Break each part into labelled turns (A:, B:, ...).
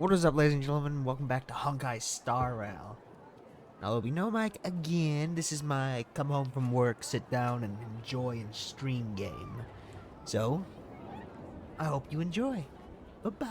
A: What is up, ladies and gentlemen? Welcome back to Honkai Star Rail. Now, there'll be no mic again. This is my come home from work, sit down, and enjoy and stream game. So, I hope you enjoy. Bye-bye.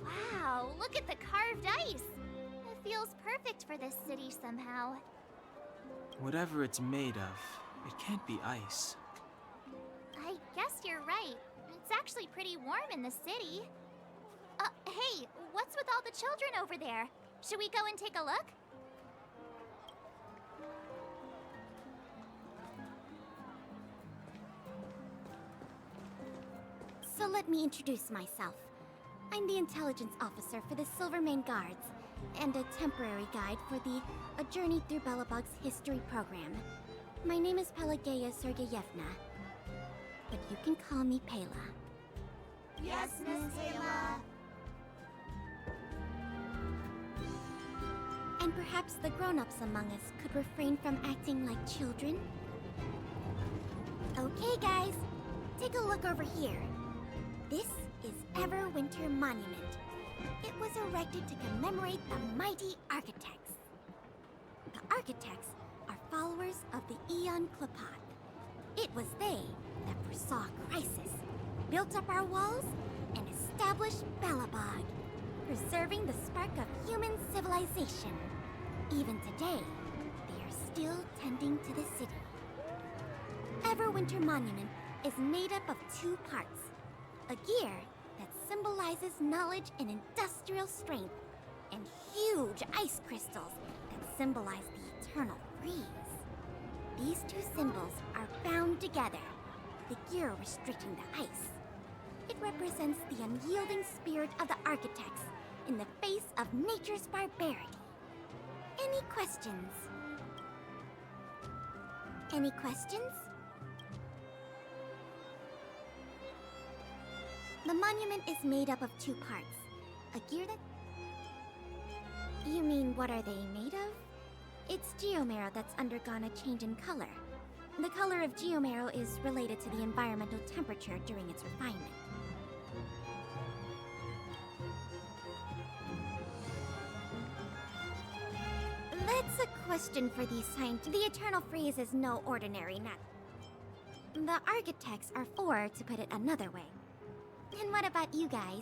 B: Wow, look at the carved ice! It feels perfect for this city somehow.
C: Whatever it's made of, it can't be ice.
B: I guess you're right. It's actually pretty warm in the city. Hey, what's with all the children over there? Should we go and take a look?
D: So let me introduce myself. I'm the intelligence officer for the Silvermane Guards, and a temporary guide for the A Journey Through Belobog's history program. My name is Pelageya Sergeyevna, but you can call me Pela.
B: Yes, Miss Taylor.
D: And perhaps the grown-ups among us could refrain from acting like children? Okay, guys, take a look over here. This is Everwinter Monument. It was erected to commemorate the mighty architects. The architects are followers of the Aeon Klapat. It was they that foresaw crisis, built up our walls, and established Belobog, preserving the spark of human civilization. Even today, they are still tending to the city. Everwinter Monument is made up of two parts. A gear that symbolizes knowledge and industrial strength, and huge ice crystals that symbolize the eternal freeze. These two symbols are bound together, the gear restricting the ice. It represents the unyielding spirit of the architects in the face of nature's barbarity. Any questions? Any questions? The monument is made up of two parts. A gear that... You mean, what are they made of? It's geomarrow that's undergone a change in color. The color of geomarrow is related to the environmental temperature during its refinement. That's a question for the scientists. The eternal freeze is no ordinary nut. The architects are for, to put it another way. And what about you guys?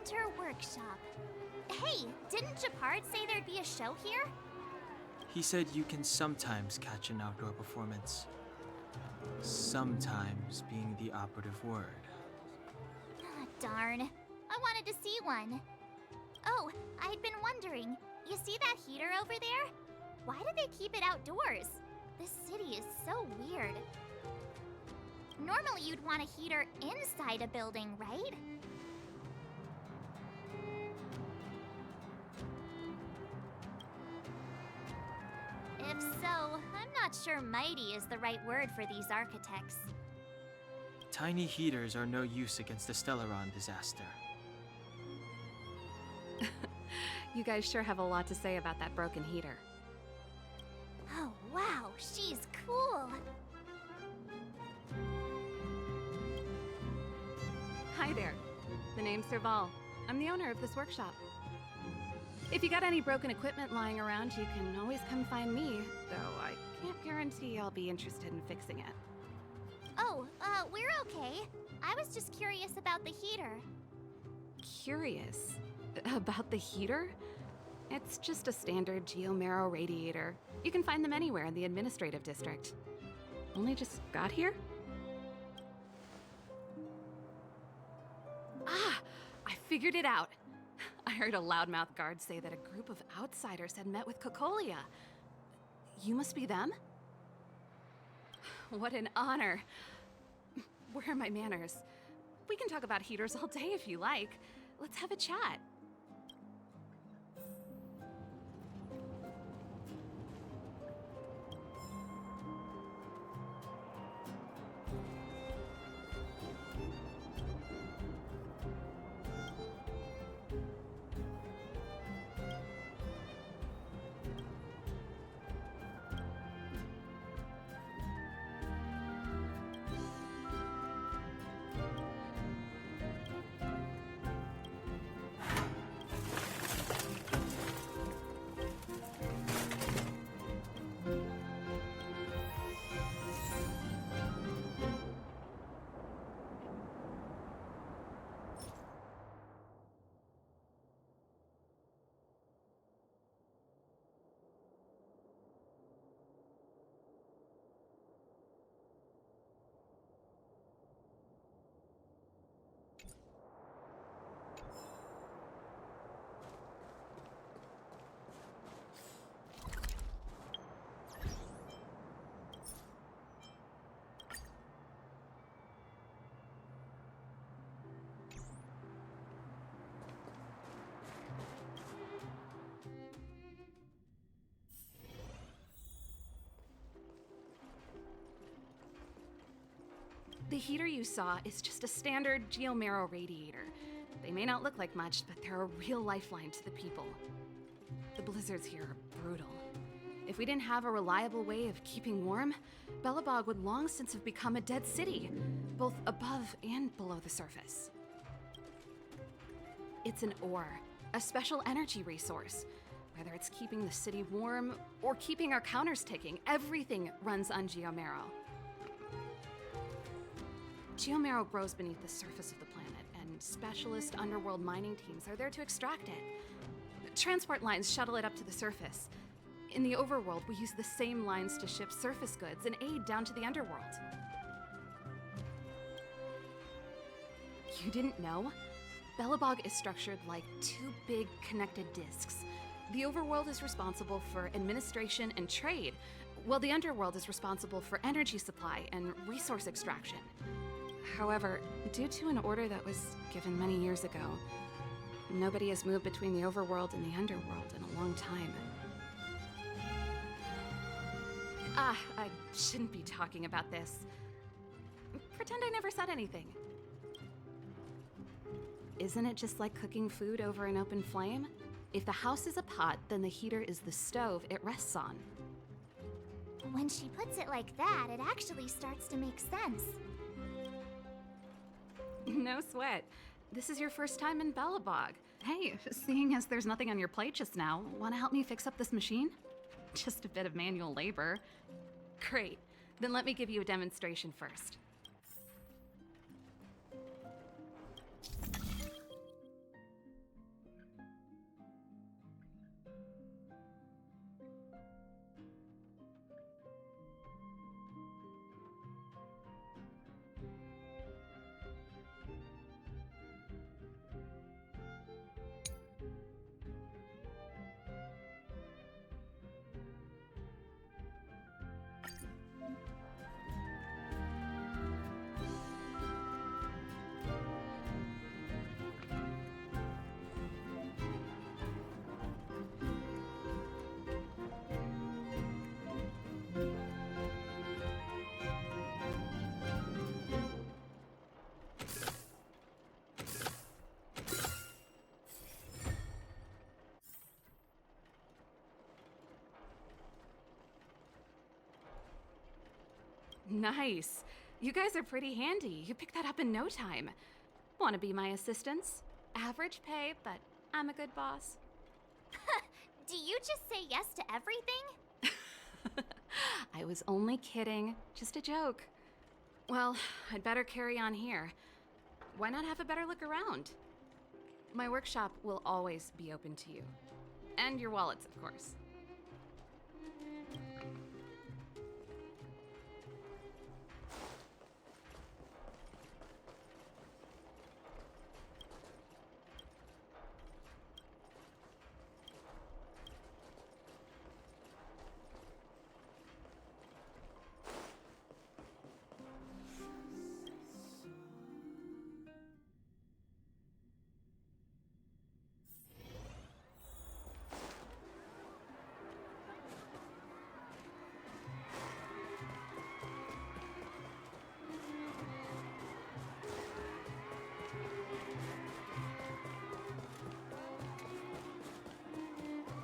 B: Winter Workshop. Hey, didn't Japard say there'd be a show here?
C: He said you can sometimes catch an outdoor performance. Sometimes being the operative word.
B: Ah, darn. I wanted to see one. Oh, I'd been wondering. You see that heater over there? Why do they keep it outdoors? This city is so weird. Normally you'd want a heater inside a building, right? If so, I'm not sure mighty is the right word for these architects.
C: Tiny heaters are no use against the Stellaron disaster.
E: You guys sure have a lot to say about that broken heater.
B: Oh, wow, she's cool.
E: Hi there. The name's Serval. I'm the owner of this workshop. If you got any broken equipment lying around, you can always come find me, though I can't guarantee I'll be interested in fixing it.
B: Oh, we're okay. I was just curious about the heater.
E: Curious? About the heater? It's just a standard geomarrow radiator. You can find them anywhere in the administrative district. Only just got here? Ah! I figured it out! I heard a loudmouth guard say that a group of outsiders had met with Cocolia. You must be them? What an honor. Where are my manners? We can talk about heaters all day if you like. Let's have a chat. The heater you saw is just a standard geomarrow radiator. They may not look like much, but they're a real lifeline to the people. The blizzards here are brutal. If we didn't have a reliable way of keeping warm, Belobog would long since have become a dead city, both above and below the surface. It's an ore, a special energy resource. Whether it's keeping the city warm or keeping our counters ticking, everything runs on geomarrow. Geomarrow grows beneath the surface of the planet, and specialist underworld mining teams are there to extract it. Transport lines shuttle it up to the surface. In the overworld, we use the same lines to ship surface goods and aid down to the underworld. You didn't know? Belobog is structured like two big connected disks. The overworld is responsible for administration and trade, while the underworld is responsible for energy supply and resource extraction. However, due to an order that was given many years ago, nobody has moved between the overworld and the underworld in a long time. I shouldn't be talking about this. Pretend I never said anything. Isn't it just like cooking food over an open flame? If the house is a pot, then the heater is the stove it rests on.
B: When she puts it like that, it actually starts to make sense.
E: No sweat. This is your first time in Belobog. Hey, seeing as there's nothing on your plate just now, want to help me fix up this machine? Just a bit of manual labor. Great. Then let me give you a demonstration first. Nice. You guys are pretty handy. You picked that up in no time. Want to be my assistants? Average pay, but I'm a good boss.
B: Do you just say yes to everything?
E: I was only kidding. Just a joke. Well, I'd better carry on here. Why not have a better look around? My workshop will always be open to you. And your wallets, of course.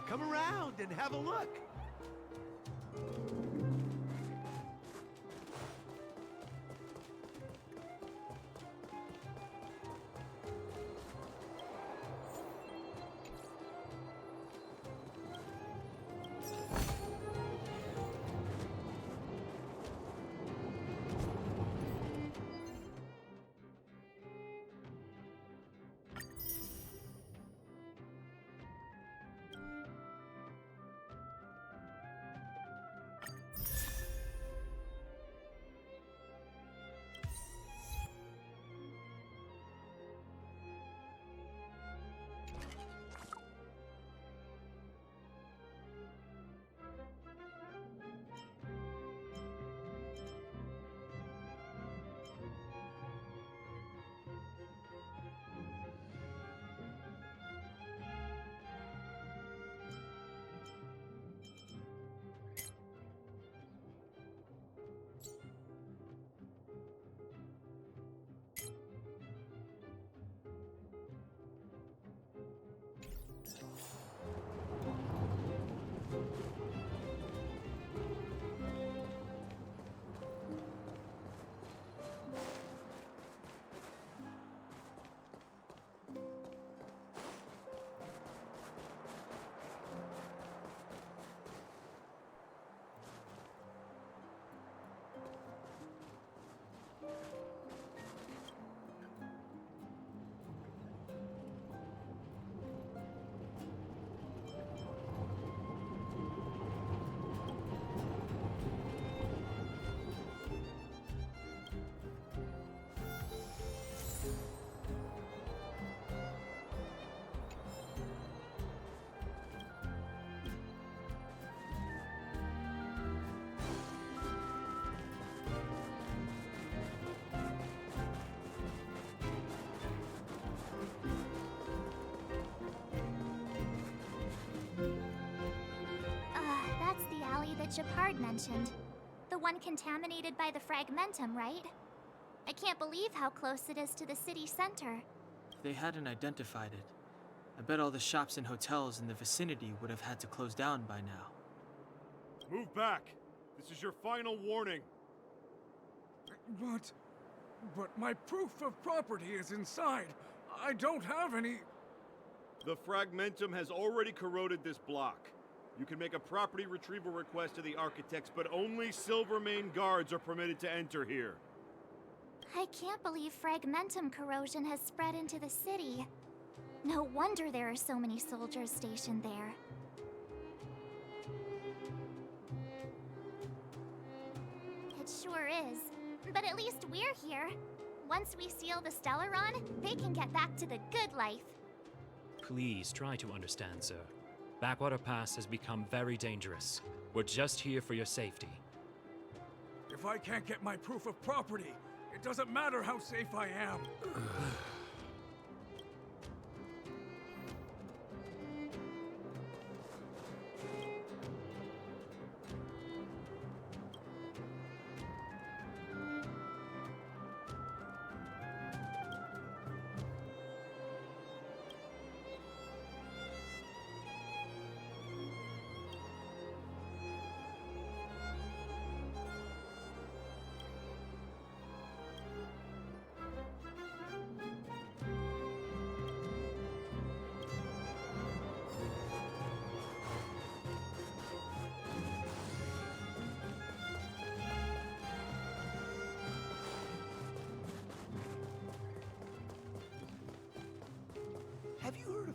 F: Come around and have a look.
B: That's the alley that Shepard mentioned. The one contaminated by the fragmentum, right? I can't believe how close it is to the city center.
C: If they hadn't identified it, I bet all the shops and hotels in the vicinity would have had to close down by now.
F: Move back. This is your final warning.
G: But my proof of property is inside. I don't have any.
F: The fragmentum has already corroded this block. You can make a property retrieval request to the architects, but only Silvermane guards are permitted to enter here.
B: I can't believe fragmentum corrosion has spread into the city. No wonder there are so many soldiers stationed there. It sure is. But at least we're here. Once we seal the Stellaron, they can get back to the good life.
H: Please try to understand, sir. Backwater Pass has become very dangerous. We're just here for your safety.
G: If I can't get my proof of property, it doesn't matter how safe I am.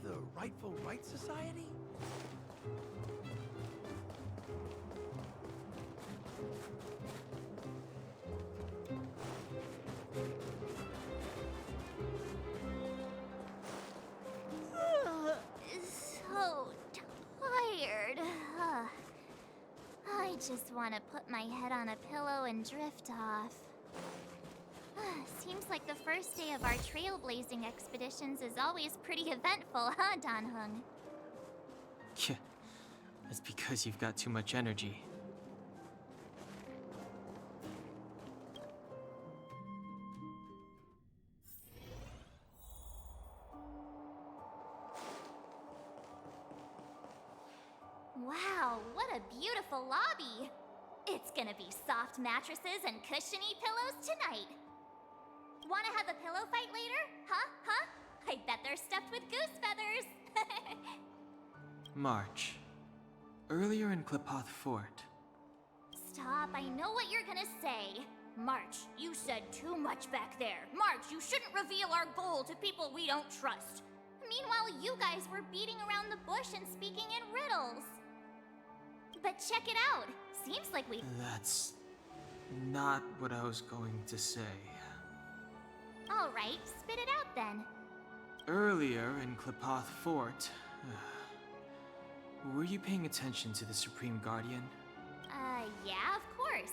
I: the Rightful Rights Society?
B: So tired. I just want to put my head on a pillow and drift off. Seems like the first day of our trailblazing expeditions is always pretty eventful, huh, Danhung?
C: Yeah, that's because you've got too much energy.
B: Wow, what a beautiful lobby! It's gonna be soft mattresses and cushiony pillows tonight. Wanna have a pillow fight later? Huh? I bet they're stuffed with goose feathers.
C: March. Earlier in Klipoth Fort.
B: Stop, I know what you're gonna say. March, you said too much back there. March, you shouldn't reveal our goal to people we don't trust. Meanwhile, you guys were beating around the bush and speaking in riddles. But check it out. Seems like we...
C: That's not what I was going to say.
B: Alright, spit it out then.
C: Earlier in Klipoth Fort, were you paying attention to the Supreme Guardian?
B: Yeah, of course.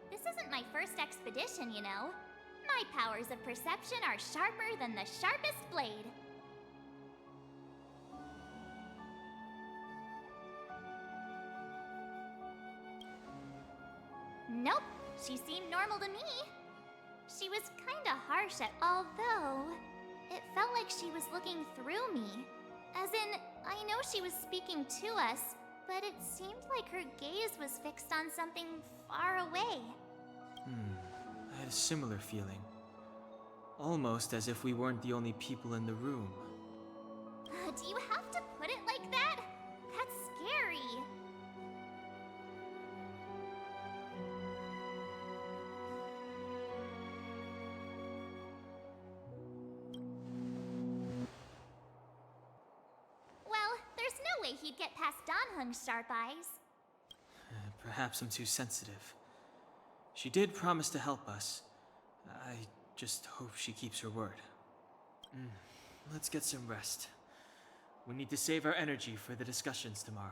B: This isn't my first expedition, you know. My powers of perception are sharper than the sharpest blade. Nope, she seemed normal to me. She was kinda harsh although it felt like she was looking through me. As in, I know she was speaking to us, but it seemed like her gaze was fixed on something far away.
C: I had a similar feeling. Almost as if we weren't the only people in the room.
B: Do you have to put it like that? That's scary. Well, there's no way he'd get past Danhung's sharp eyes.
C: Perhaps I'm too sensitive. She did promise to help us. I just hope she keeps her word. Let's get some rest. We need to save our energy for the discussions tomorrow.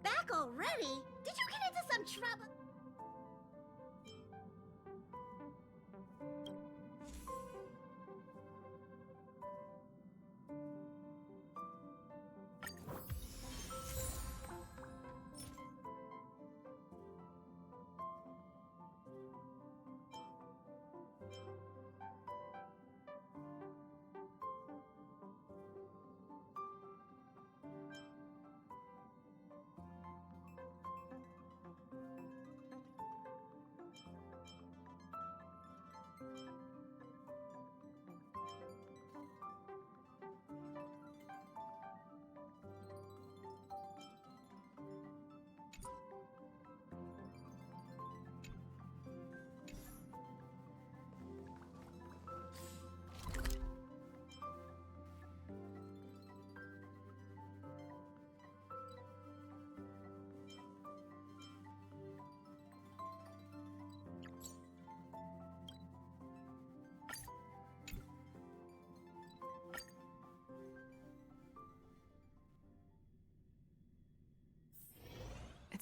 D: Back already? Did you get into some trouble?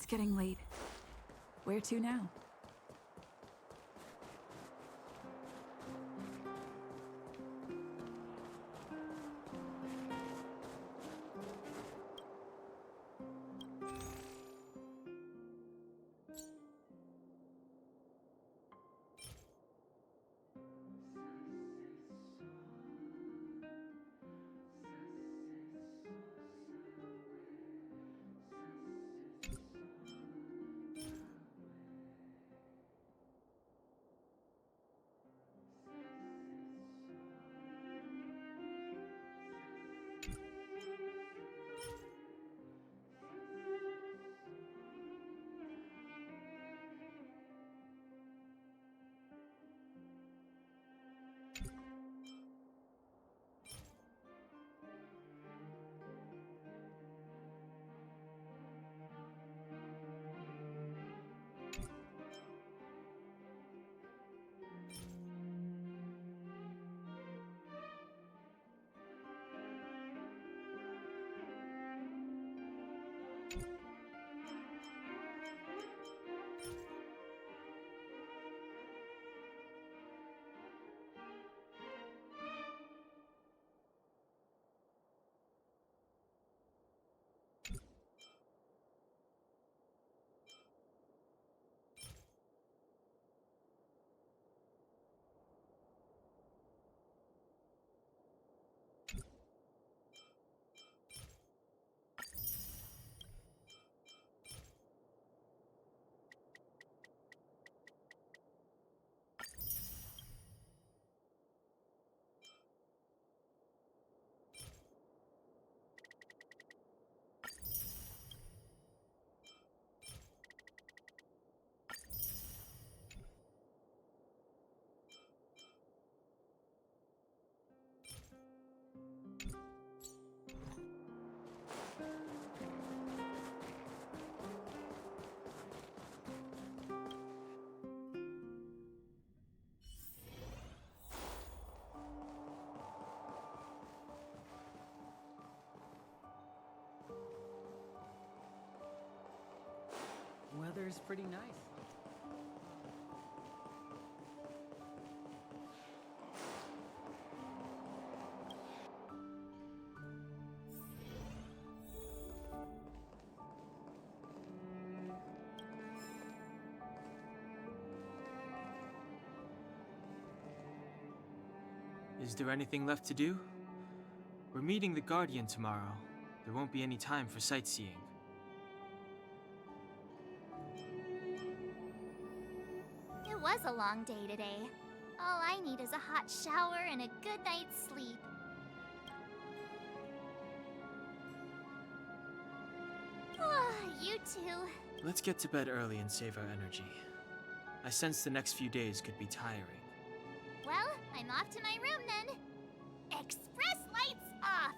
J: It's getting late. Where to now?
K: Weather's pretty nice.
C: Is there anything left to do? We're meeting the Guardian tomorrow. There won't be any time for sightseeing.
B: It was a long day today. All I need is a hot shower and a good night's sleep. You too.
C: Let's get to bed early and save our energy. I sense the next few days could be tiring.
B: Well, I'm off to my room then. Express lights off!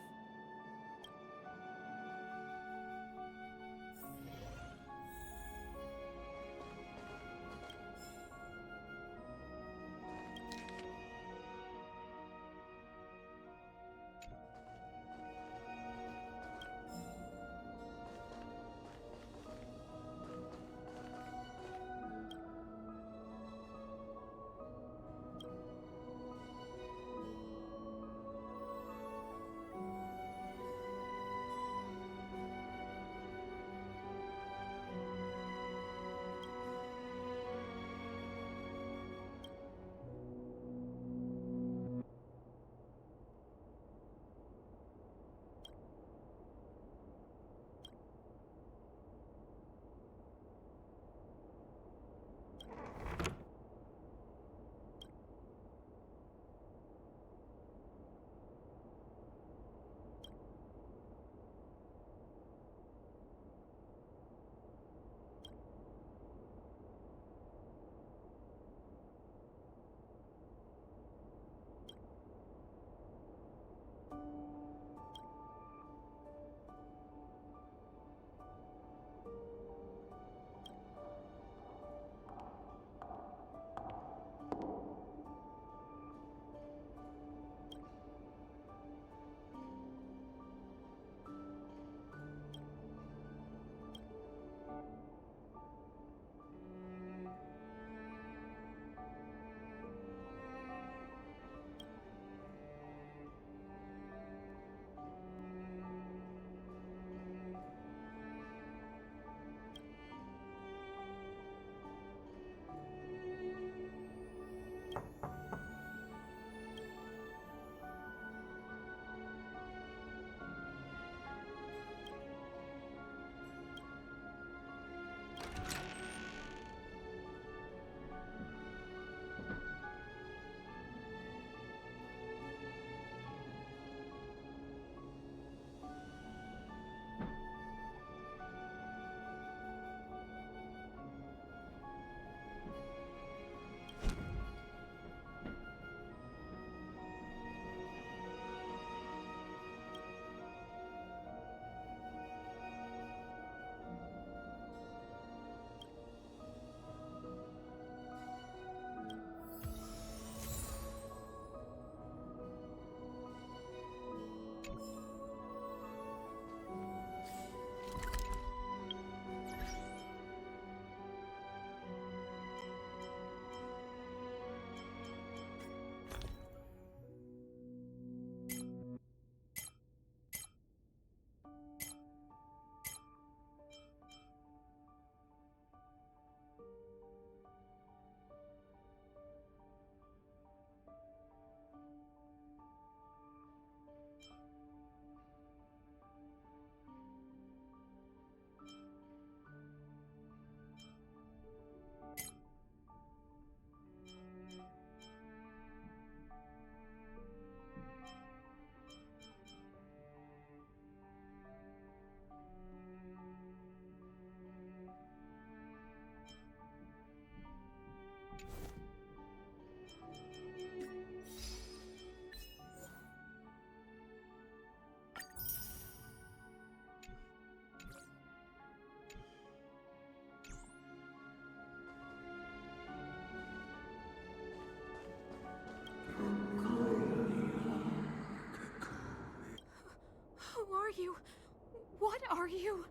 E: What are you?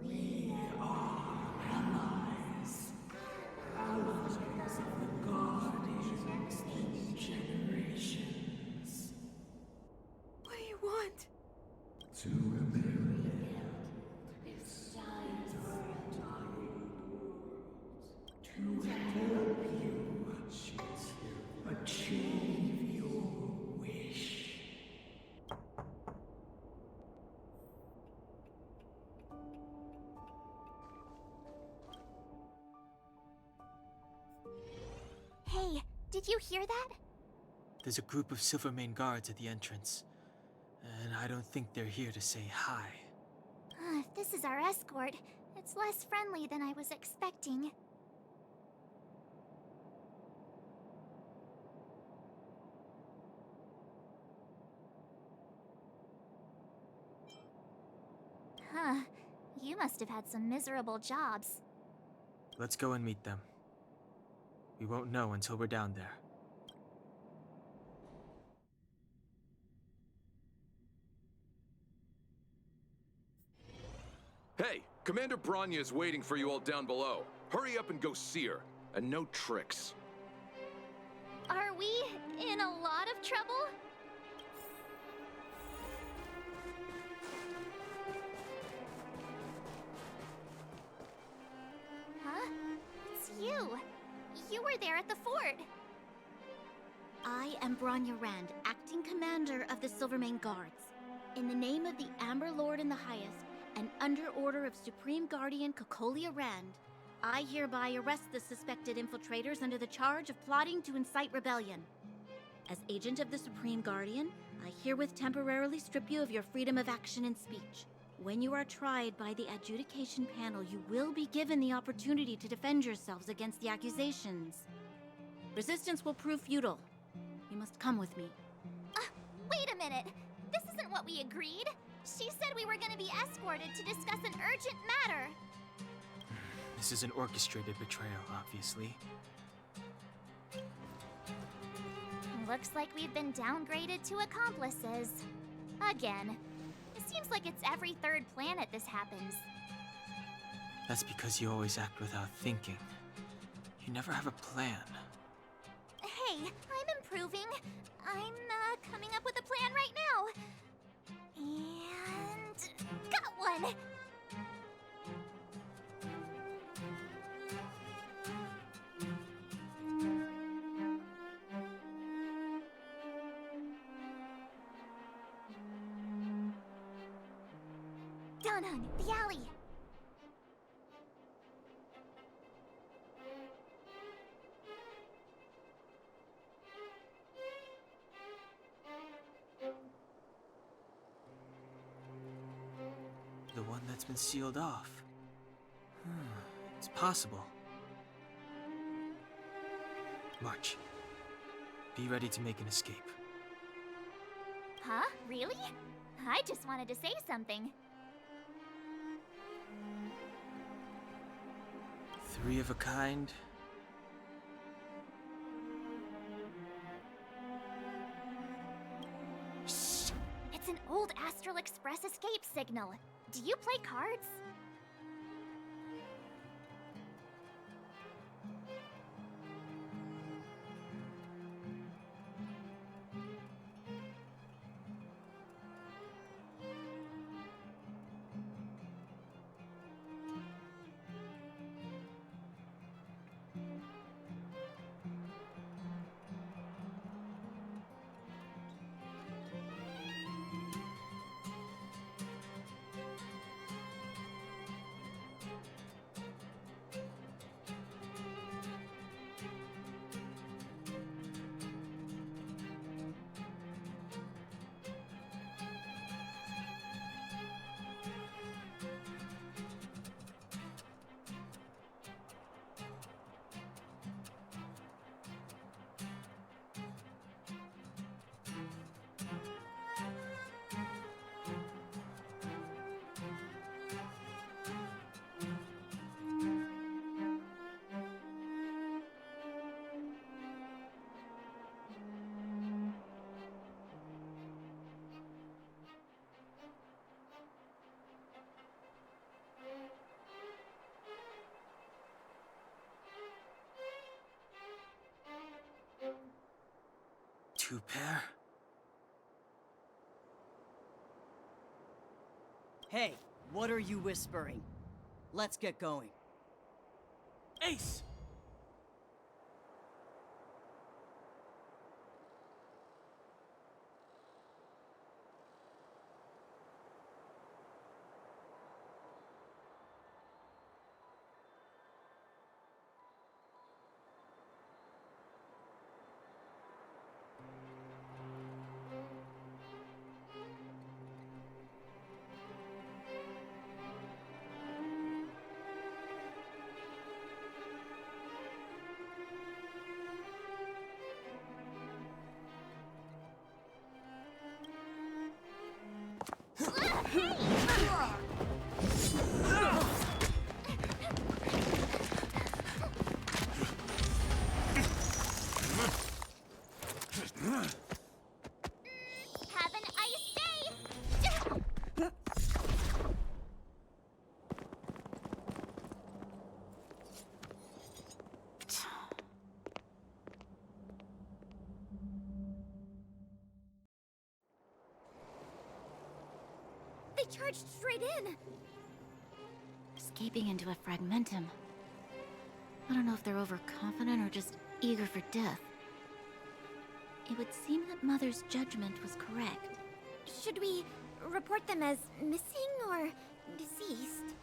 I: We are allies. Allies of the Guardians through generations.
E: What do you want?
I: To rebuild its to help you achieve your wish.
B: Hey, did you hear that?
C: There's a group of Silvermane guards at the entrance, and I don't think they're here to say hi.
B: If this is our escort, it's less friendly than I was expecting. Huh. You must have had some miserable jobs.
C: Let's go and meet them. We won't know until we're down there.
K: Hey, Commander Bronya is waiting for you all down below. Hurry up and go see her. And no tricks.
B: Are we in a lot of trouble? Huh? It's you. You were there at the fort.
D: I am Bronya Rand, acting commander of the Silvermane Guards. In the name of the Amber Lord in the Highest, and under order of Supreme Guardian Cocolia Rand, I hereby arrest the suspected infiltrators under the charge of plotting to incite rebellion. As agent of the Supreme Guardian, I herewith temporarily strip you of your freedom of action and speech. When you are tried by the adjudication panel, you will be given the opportunity to defend yourselves against the accusations. Resistance will prove futile. You must come with me.
B: Wait a minute. This isn't what we agreed. She said we were going to be escorted to discuss an urgent matter.
C: This is an orchestrated betrayal, obviously.
B: Looks like we've been downgraded to accomplices. Again. It seems like it's every third planet this happens.
C: That's because you always act without thinking. You never have a plan.
B: Hey, I'm improving. I'm coming up with a plan right now. And got one! Donhung, the alley!
C: The one that's been sealed off. It's possible. March. Be ready to make an escape.
B: Huh? Really? I just wanted to say something.
C: 3 of a kind.
B: Shh! It's an old Astral Express escape signal. Do you play cards?
C: Two-pair?
L: Hey, what are you whispering? Let's get going.
C: Ace!
B: Have an ice day!
D: They charged straight in.
B: Escaping into a fragmentum. I don't know if they're overconfident or just eager for death. It would seem that Mother's judgment was correct.
D: Should we report them as missing or deceased?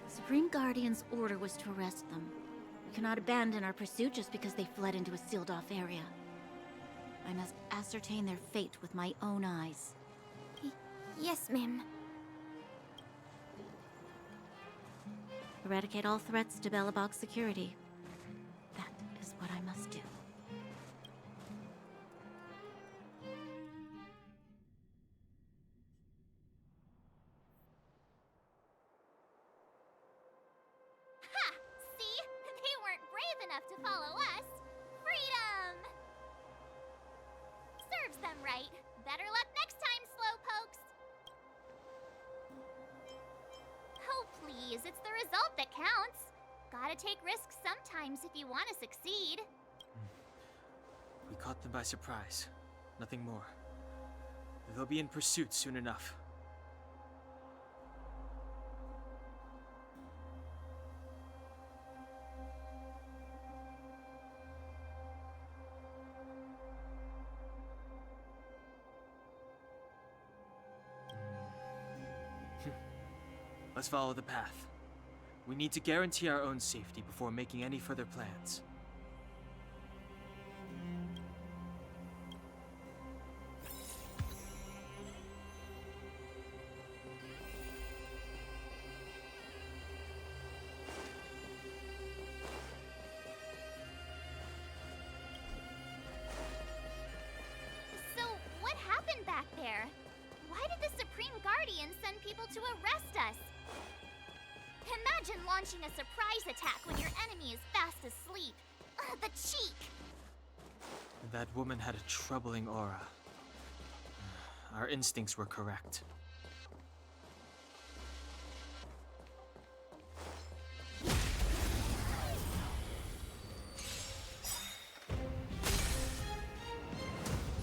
B: Supreme Guardian's order was to arrest them. We cannot abandon our pursuit just because they fled into a sealed-off area. I must ascertain their fate with my own eyes.
D: Yes, ma'am.
B: Eradicate all threats to Belobog's security. That is what I must do. Ha! See? They weren't brave enough to follow us. Freedom! Serves them right. Better luck next time, slowpokes. Oh, please, it's the result that counts. Gotta take risks sometimes if you want to succeed.
C: We caught them by surprise. Nothing more. They'll be in pursuit soon enough. Let's follow the path. We need to guarantee our own safety before making any further plans.
B: So, what happened back there? Why did the Supreme Guardian send people to arrest us? Imagine launching a surprise attack when your enemy is fast asleep. The cheek!
C: That woman had a troubling aura. Our instincts were correct.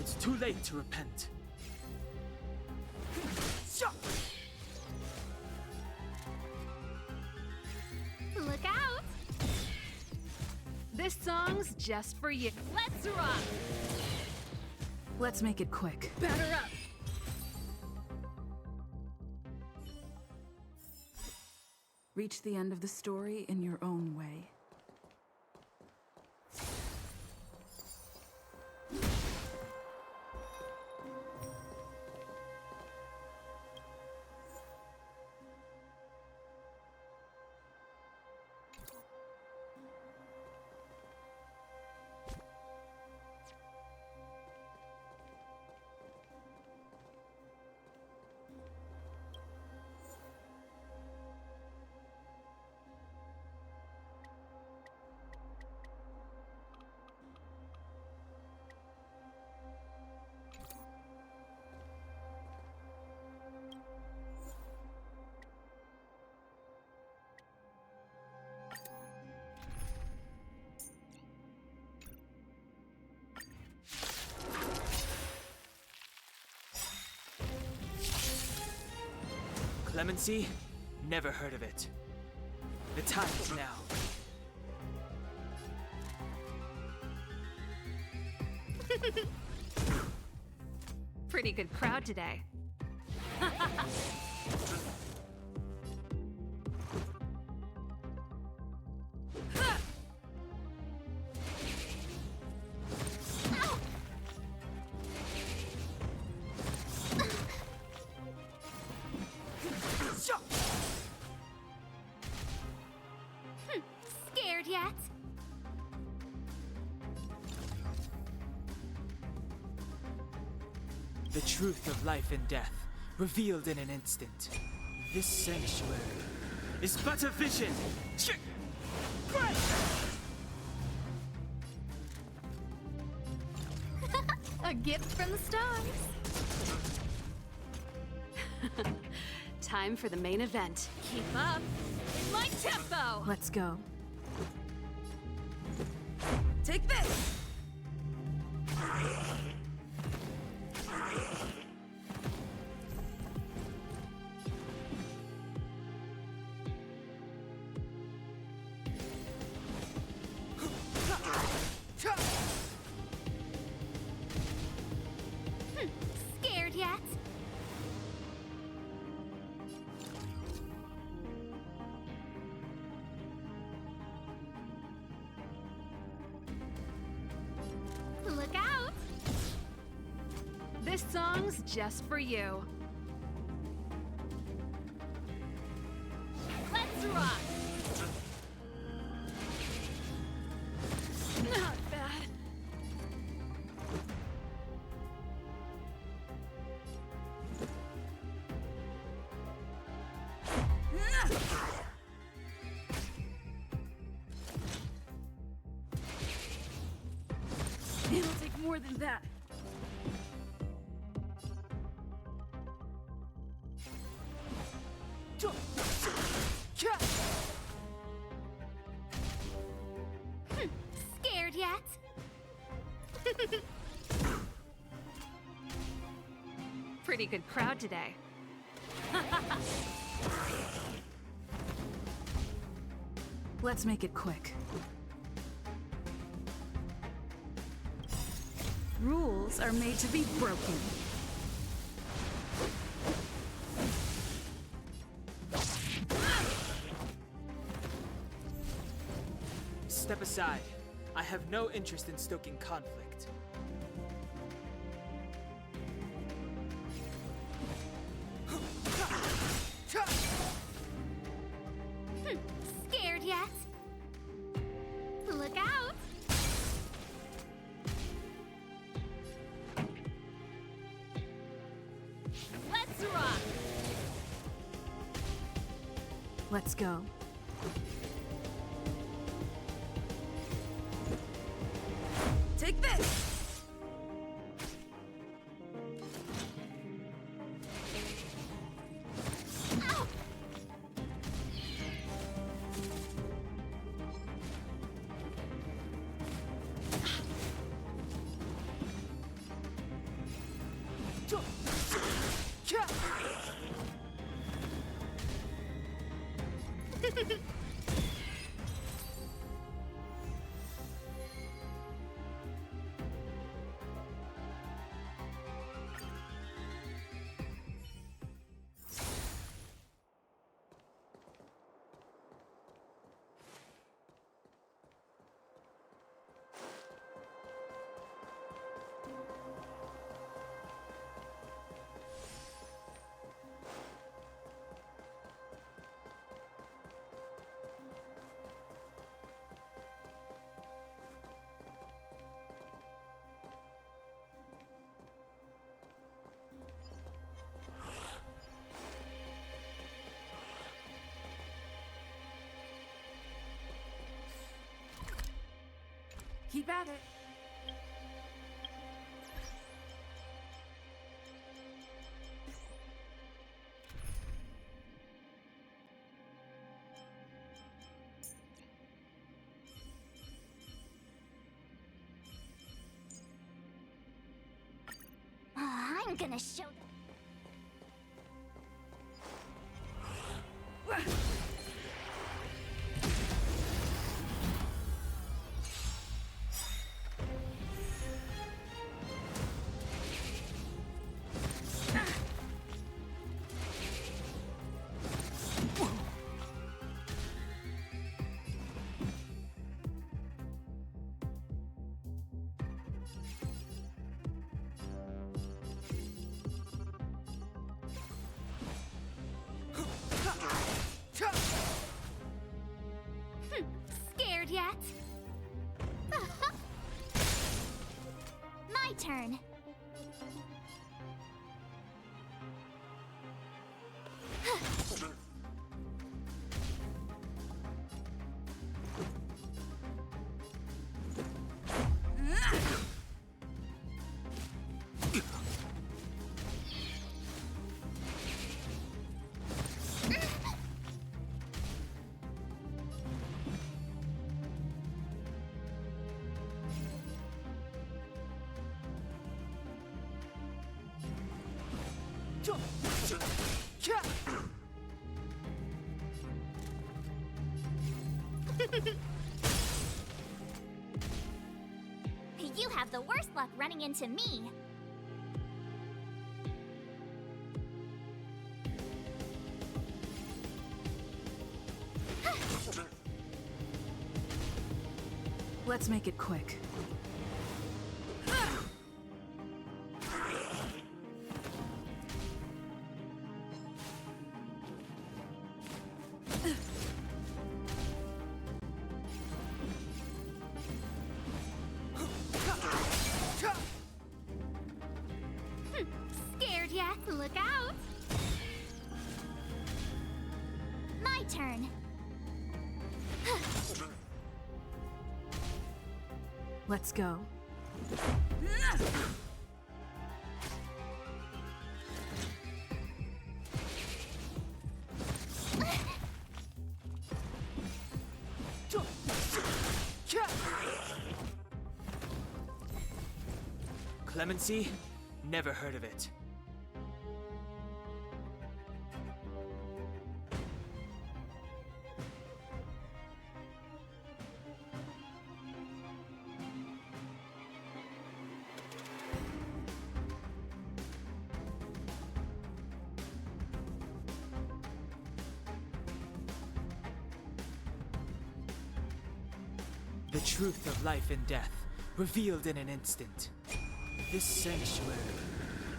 C: It's too late to repent.
E: Look out! This song's just for you. Let's rock!
J: Let's make it quick.
E: Batter up!
J: Reach the end of the story in your own way.
C: Clemency? Never heard of it. The time is now.
E: Pretty good crowd today.
B: Scared yet?
C: The truth of life and death, revealed in an instant. This sanctuary is but a vision.
B: A gift from the stars.
E: Time for the main event.
B: Keep up. In my tempo.
J: Let's go. Take this!
B: Scared yet? Look out!
E: This song's just for you.
B: Let's rock!
E: Not bad.
J: It'll take more than that.
B: Scared yet?
E: Pretty good crowd today.
J: Let's make it quick. Rules are made to be broken.
C: Step aside. I have no interest in stoking conflict.
B: Scared yet? Look out! Let's rock!
J: Let's go. Take this!
B: Ow!
J: Keep at it.
B: I'm gonna show them. yet? My turn. You have the worst luck running into me.
J: Let's make it quick.
B: Scared yet? Look out! My turn.
J: Let's go.
C: Clemency? Never heard of it. The truth of life and death, revealed in an instant. This sanctuary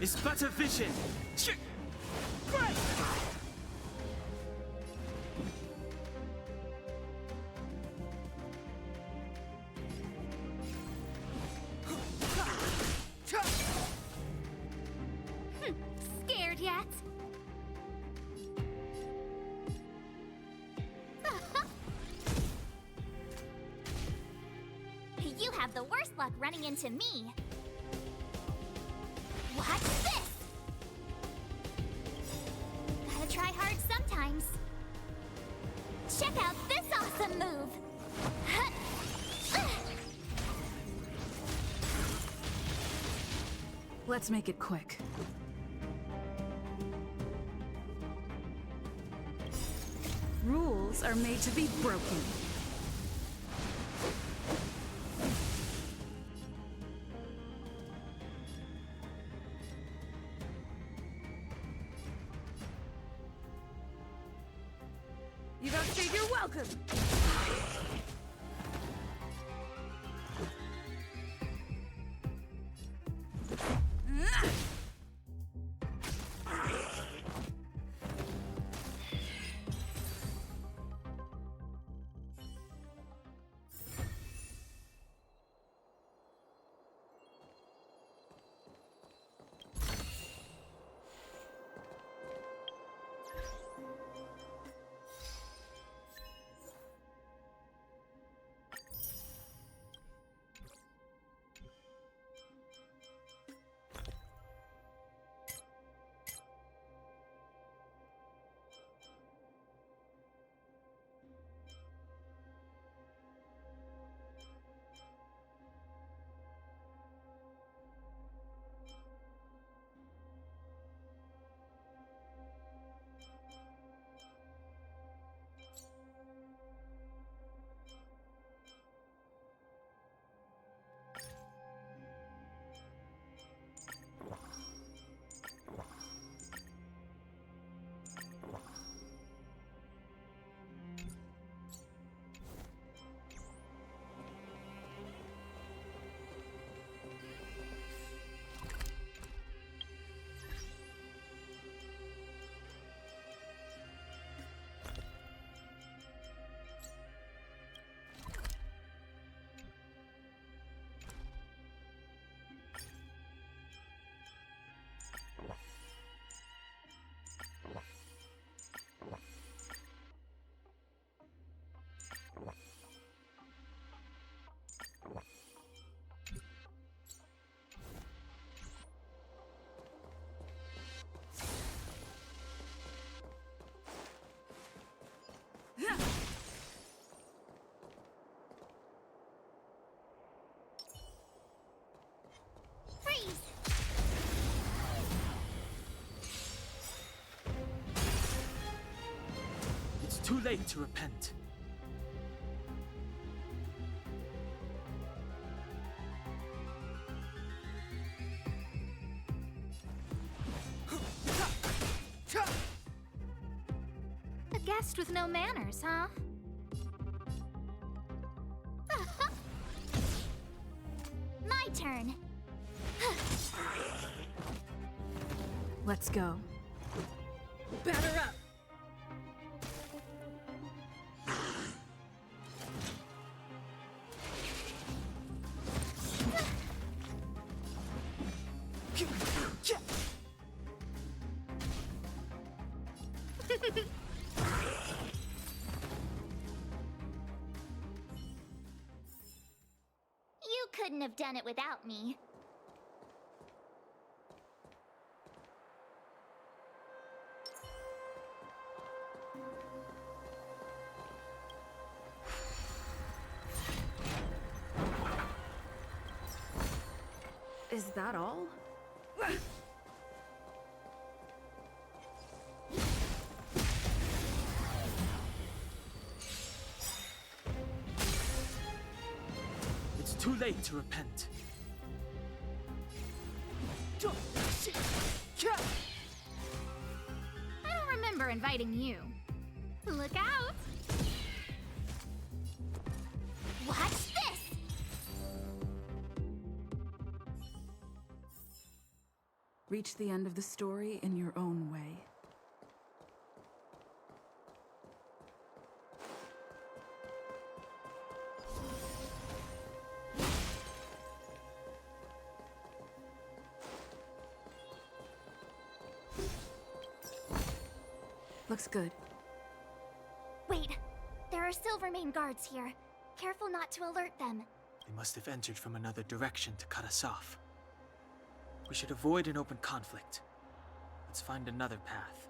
C: is but a vision. Right!
B: Scared yet? You have the worst luck running into me. Watch this! Gotta try hard sometimes. Check out this awesome move!
J: Let's make it quick. Rules are made to be broken. You've outstayed your welcome!
C: too late to repent.
B: A guest with no manners, huh? My turn.
J: Let's go.
E: Batter up!
B: You couldn't have done it without me.
J: Is that all?
C: It's too late to repent.
B: I don't remember inviting you. Look out! Watch this!
J: Reach the end of the story in your own way. Looks good.
B: Wait, there are Silvermane guards here. Careful not to alert them.
C: They must have entered from another direction to cut us off. We should avoid an open conflict. Let's find another path.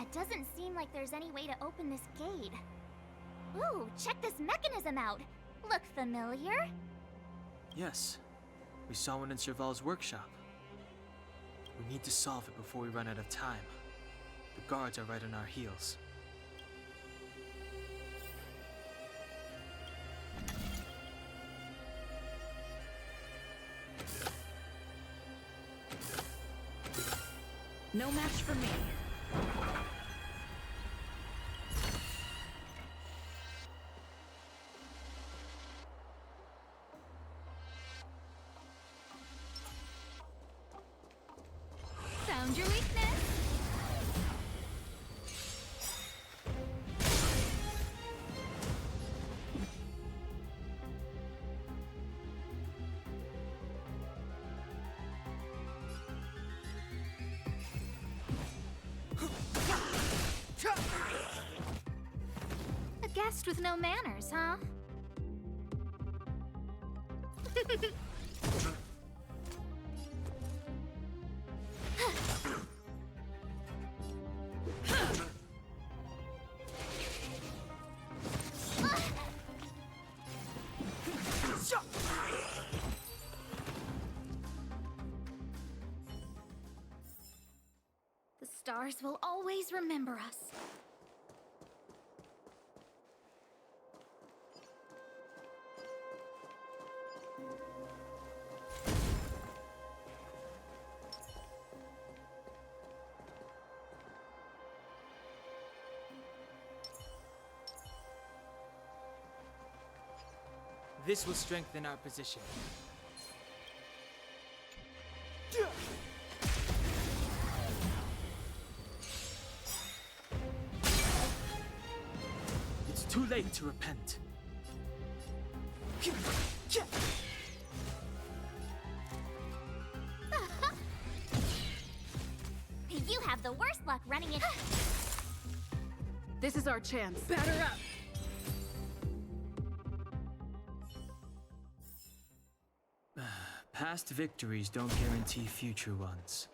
B: It doesn't seem like there's any way to open this gate. Ooh, check this mechanism out. Look familiar?
C: Yes, we saw one in Serval's workshop. We need to solve it before we run out of time. The guards are right on our heels.
J: No match for me.
B: Found your weakness. A guest with no manners, huh? The stars will always remember us.
C: This will strengthen our position. It's too late to repent.
B: You have the worst luck running it.
J: This is our chance.
E: Batter up!
C: Past victories don't guarantee future ones.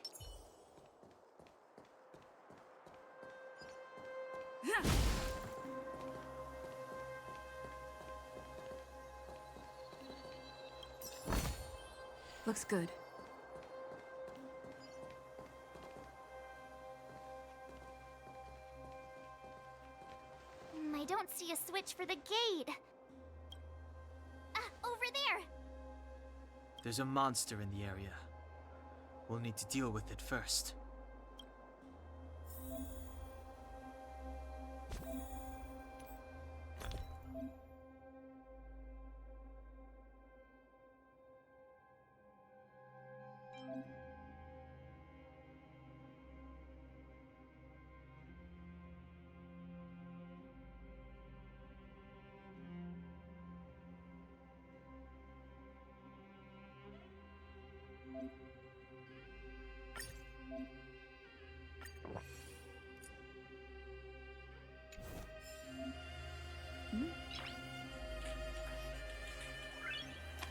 J: Looks good.
B: I don't see a switch for the gate. Ah, over there!
C: There's a monster in the area. We'll need to deal with it first.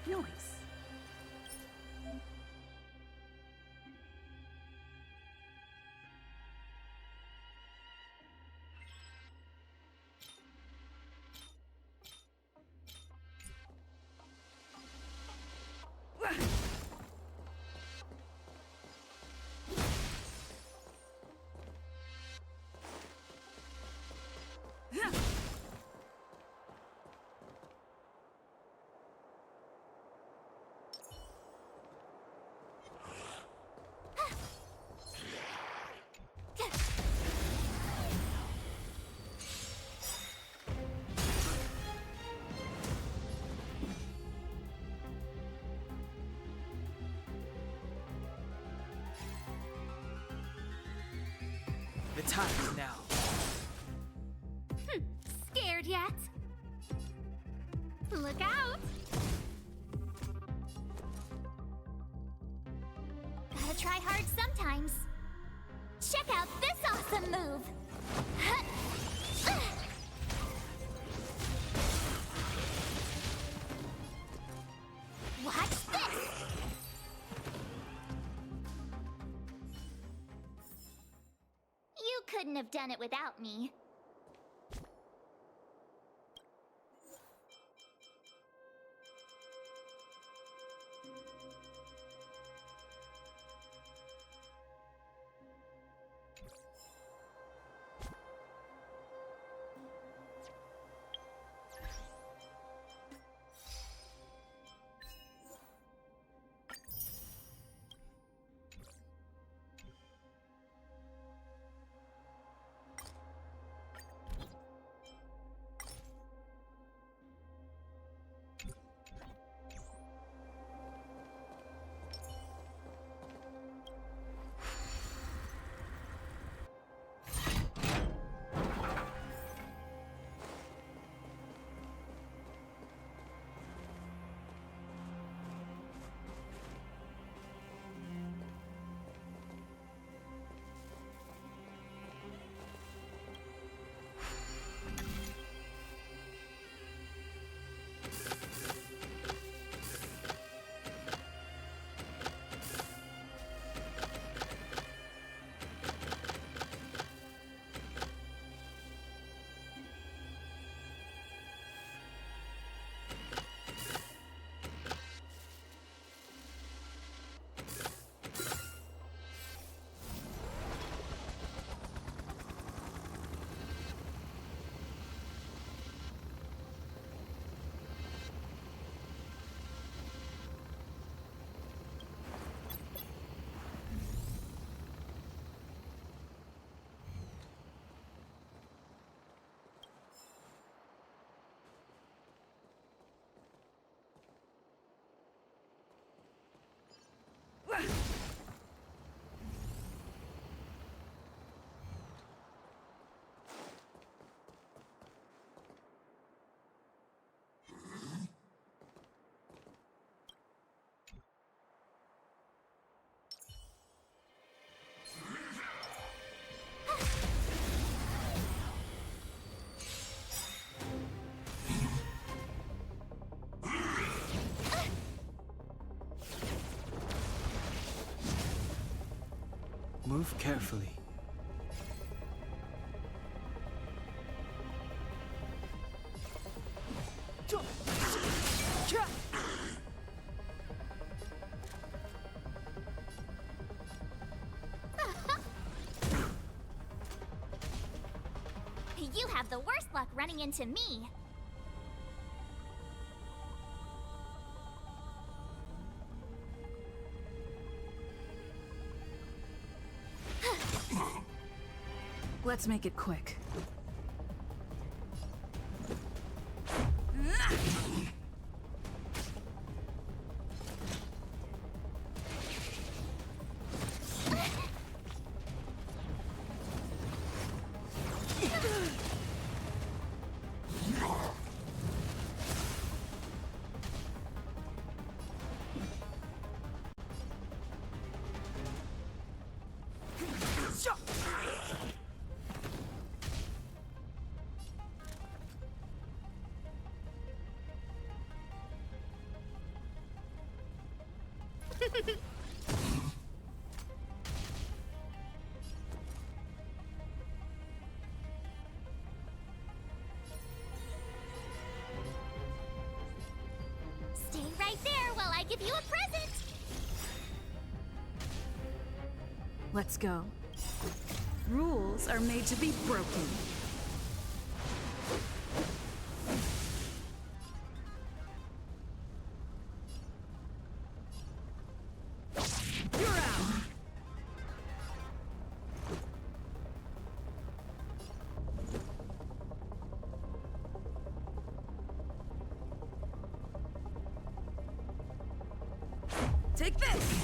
J: Nice.
C: It's happening now.
B: Scared yet? Look out! Gotta try hard sometimes. Check out this awesome move! Watch this! You couldn't have done it without me.
C: Move carefully.
B: the worst luck running into me.
J: Let's make it quick.
B: Stay right there while I give you a present.
J: Let's go. Rules are made to be broken. You're out! Take this!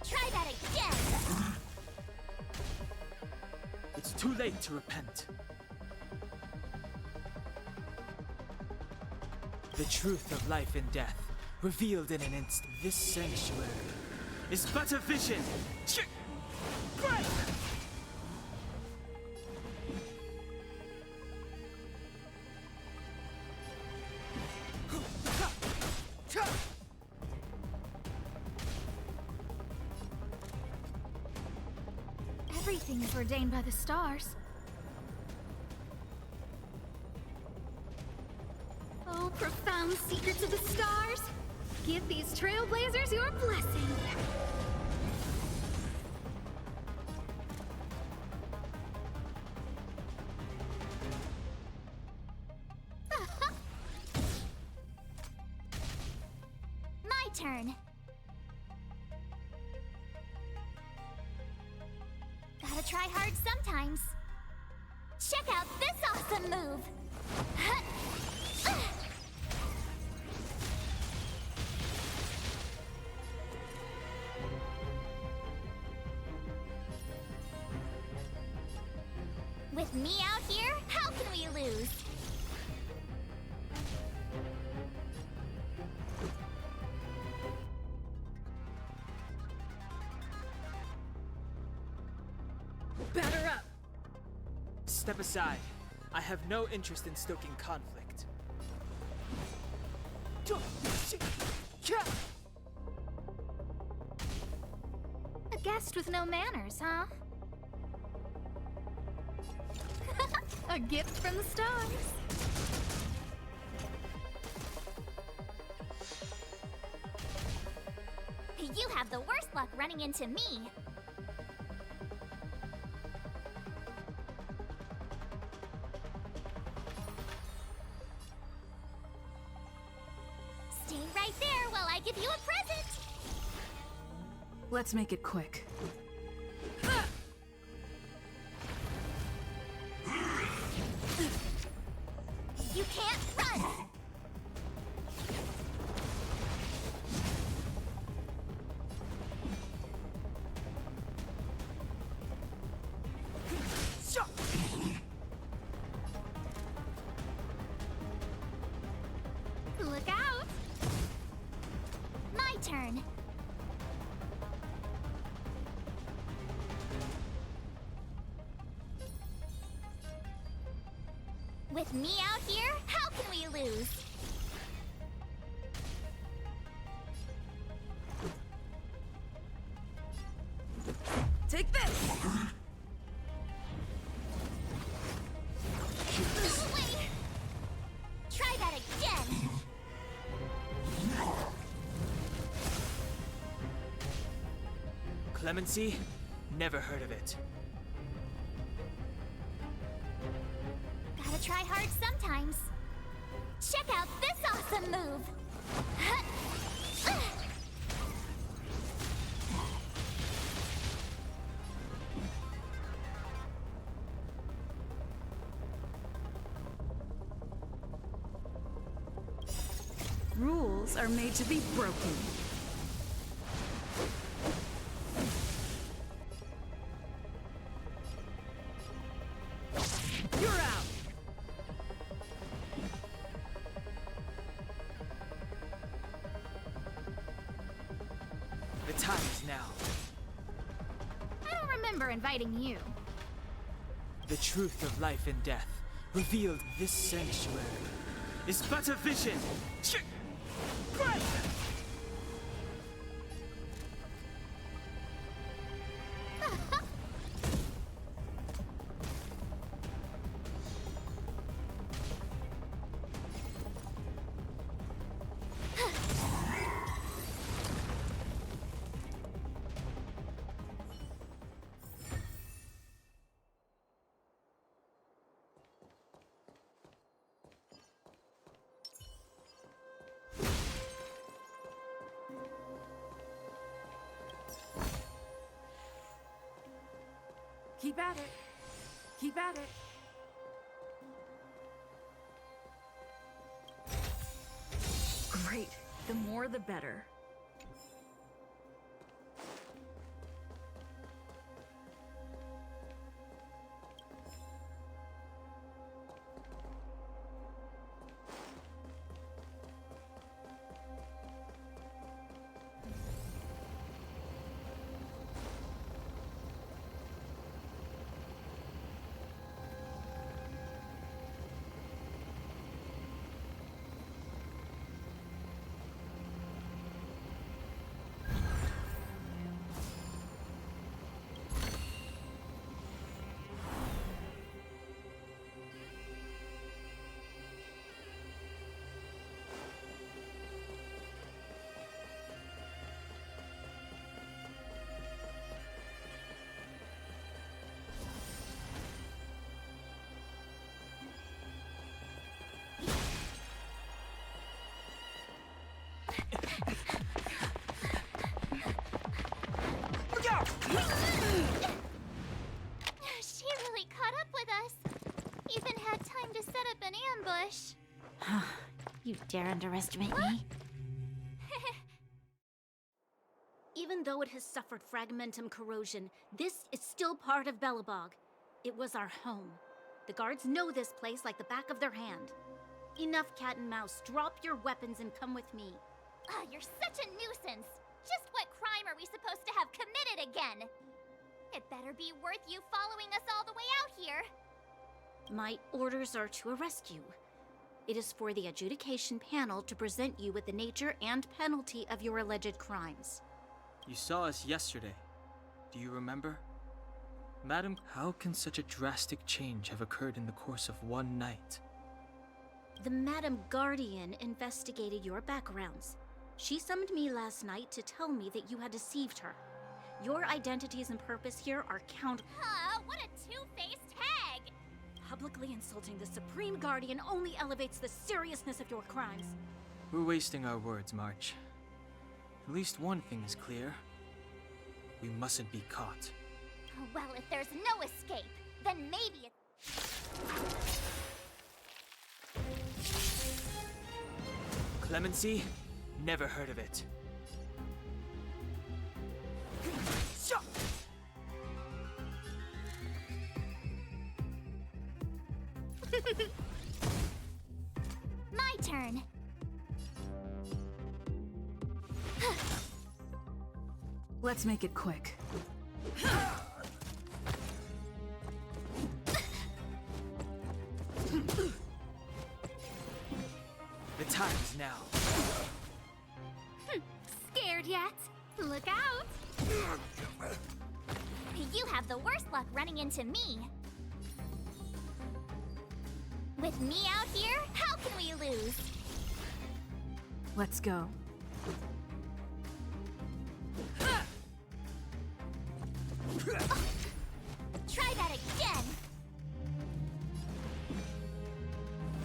B: Try that again.
C: It's too late to repent. The truth of life and death, revealed in an instant. This sanctuary is but a vision. Break!
B: Everything is ordained by the stars. Oh, profound secrets of the stars! Give these trailblazers your blessing! My turn. Gotta try hard sometimes. Check out this awesome move! With me out here, how can we lose?
J: Batter up!
C: Step aside. I have no interest in stoking conflict.
B: A guest with no manners, huh? A gift from the stars. You have the worst luck running into me. Stay right there while I give you a present.
J: Let's make it quick.
B: You can't run! Look out! My turn. With me out here, how can we lose?
J: Take this!
B: Wait! Try that again!
C: Clemency? Never heard of it.
B: Gotta try hard sometimes. Check out this awesome move!
J: Rules are made to be broken. You're out!
C: The time is now.
B: I don't remember inviting you.
C: The truth of life and death, revealed this sanctuary, is but a vision.
J: Keep at it. Keep at it. Great. The more the better.
B: She really caught up with us. Even had time to set up an ambush.
D: You dare underestimate me? Even though it has suffered fragmentum corrosion, this is still part of Belobog. It was our home. The guards know this place like the back of their hand. Enough cat and mouse. Drop your weapons and come with me.
B: You're such a nuisance. Just what crime are we supposed to have committed again? It better be worth you following us all the way out here.
D: My orders are to arrest you. It is for the adjudication panel to present you with the nature and penalty of your alleged crimes.
C: You saw us yesterday. Do you remember? Madam, how can such a drastic change have occurred in the course of one night?
D: The Madam Guardian investigated your backgrounds. She summoned me last night to tell me that you had deceived her. Your identities and purpose here are
B: What a two-faced hag!
D: Publicly insulting the Supreme Guardian only elevates the seriousness of your crimes.
C: We're wasting our words, March. At least one thing is clear. We mustn't be caught.
B: Well, if there's no escape, then maybe
C: Clemency? Never heard of it.
B: My turn.
J: Let's make it quick.
C: The time is now.
B: Scared yet? Look out! You have the worst luck running into me. With me out here, how can we lose?
J: Let's go.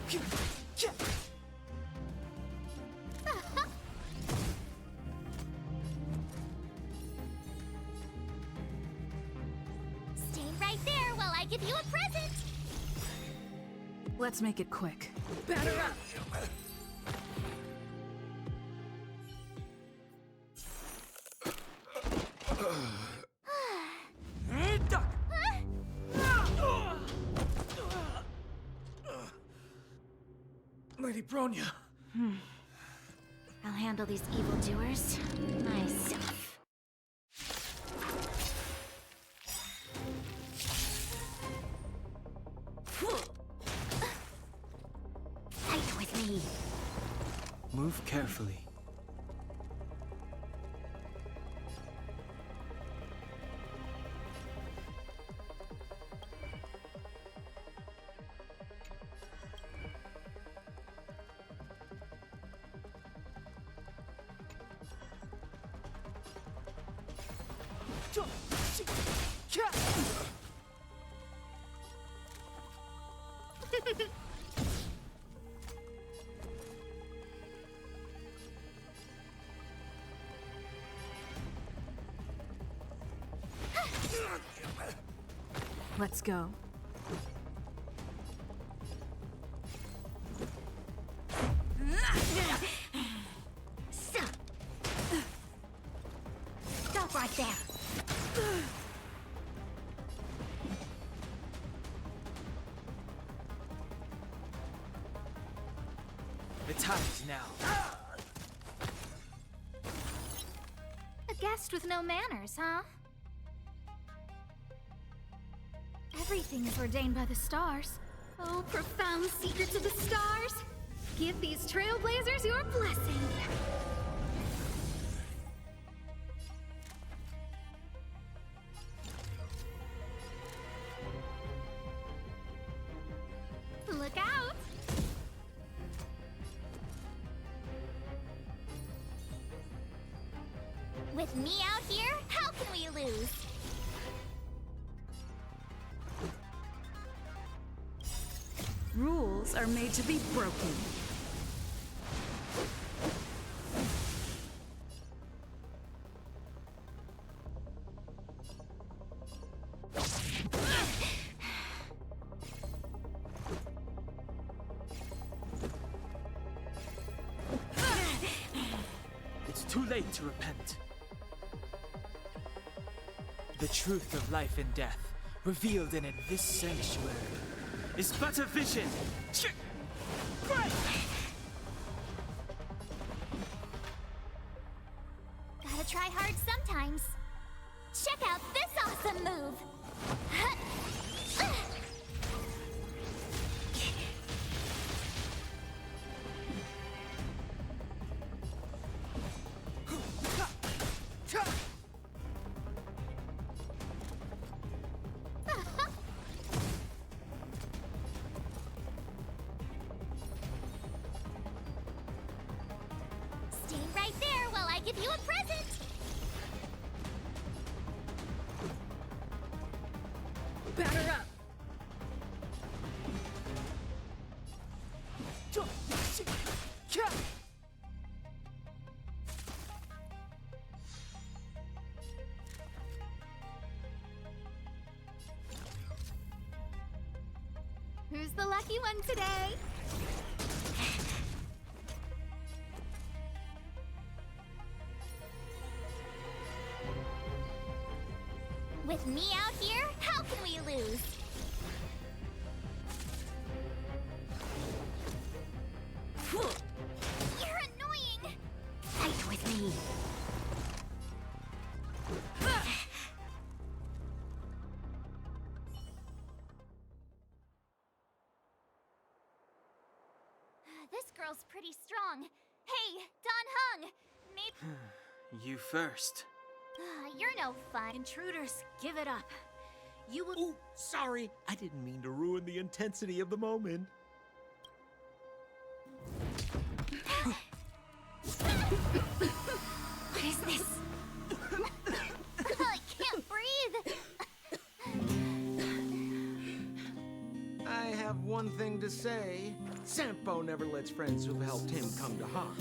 B: Stay right there while I give you a present.
J: Let's make it quick. Batter up!
G: Lady Bronya.
D: I'll handle these evildoers myself. Fight with me.
C: Move carefully.
J: Let's go.
D: Stop right there.
C: The time is now.
B: A guest with no manners, huh? Everything is ordained by the stars. Oh, profound secrets of the stars! Give these trailblazers your blessing! Look out! With me out here, how can we lose?
J: Rules are made to be broken.
C: It's too late to repent. The truth of life and death, revealed in this sanctuary, is but a vision.
B: Gotta try hard sometimes. Check out this awesome move! Stay right there while I give you a present!
J: Batter up!
B: Who's the lucky one today? With me out here, how can we lose? You're annoying!
D: Fight with me.
B: This girl's pretty strong. Hey, Don Hung! Maybe
C: You first.
B: you're no fun.
D: Intruders, give it up. You will.
M: Ooh, sorry. I didn't mean to ruin the intensity of the moment.
D: What is this?
B: I can't breathe.
M: I have one thing to say. Sampo never lets friends who've helped him come to harm.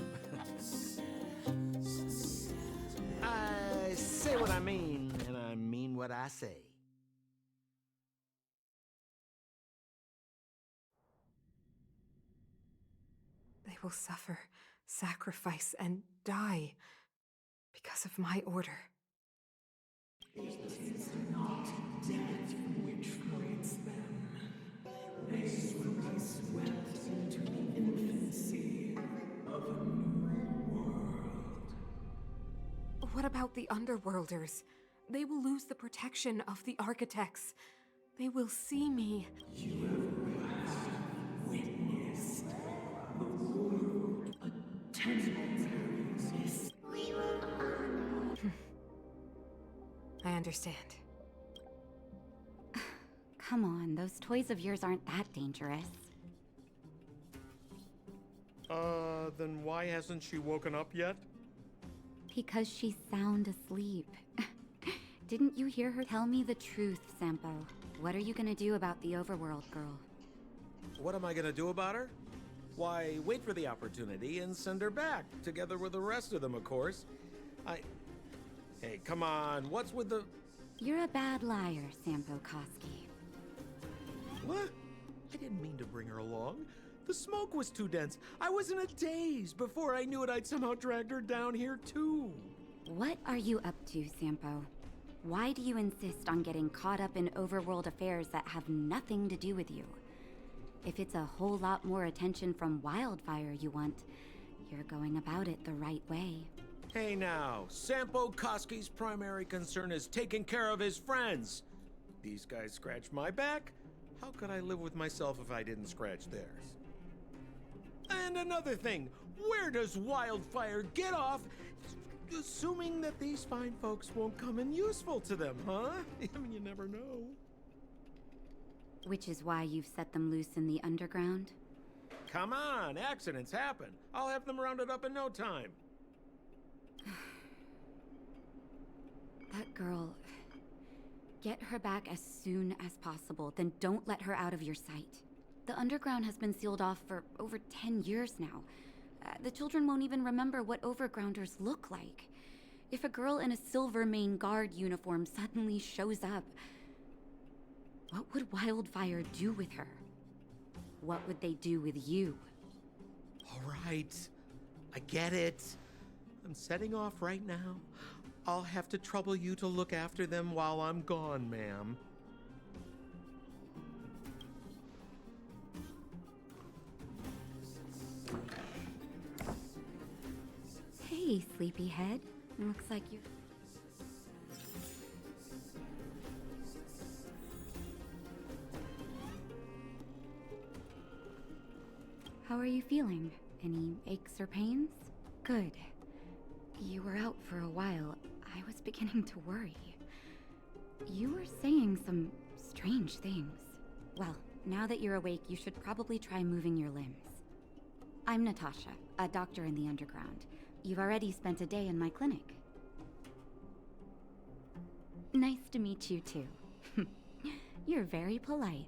M: I say what I mean, and I mean what I say.
N: They will suffer, sacrifice, and die because of my order.
I: It is not death which creates them. They will be swept into the infancy of a new world.
N: What about the Underworlders? They will lose the protection of the Architects. They will see me.
I: You have witnessed the world, a temporary mist.
D: We will honor.
N: I understand.
O: Come on, those toys of yours aren't that dangerous.
F: Then why hasn't she woken up yet?
O: Because she's sound asleep. Didn't you hear her tell me the truth, Sampo? What are you gonna do about the Overworld girl?
M: What am I gonna do about her? Why, wait for the opportunity and send her back, together with the rest of them, of course. Hey, come on, what's with the...
O: You're a bad liar, Sampo Koski.
M: What? I didn't mean to bring her along. The smoke was too dense. I was in a daze. Before I knew it, I'd somehow dragged her down here, too.
O: What are you up to, Sampo? Why do you insist on getting caught up in overworld affairs that have nothing to do with you? If it's a whole lot more attention from Wildfire you want, you're going about it the right way.
M: Hey now, Sampo Koski's primary concern is taking care of his friends. These guys scratch my back. How could I live with myself if I didn't scratch theirs? And another thing, where does Wildfire get off assuming that these fine folks won't come in useful to them, huh? I mean, you never know.
O: Which is why you've set them loose in the underground?
M: Come on, accidents happen. I'll have them rounded up in no time.
O: That girl... Get her back as soon as possible, then don't let her out of your sight. The underground has been sealed off for over 10 years now. The children won't even remember what overgrounders look like. If a girl in a Silvermane Guard uniform suddenly shows up, what would Wildfire do with her? What would they do with you?
M: All right, I get it. I'm setting off right now. I'll have to trouble you to look after them while I'm gone, ma'am.
O: Hey, sleepyhead. Looks like you... How are you feeling? Any aches or pains? Good. You were out for a while. I was beginning to worry. You were saying some strange things. Well, now that you're awake, you should probably try moving your limbs. I'm Natasha, a doctor in the underground. You've already spent a day in my clinic. Nice to meet you, too. You're very polite.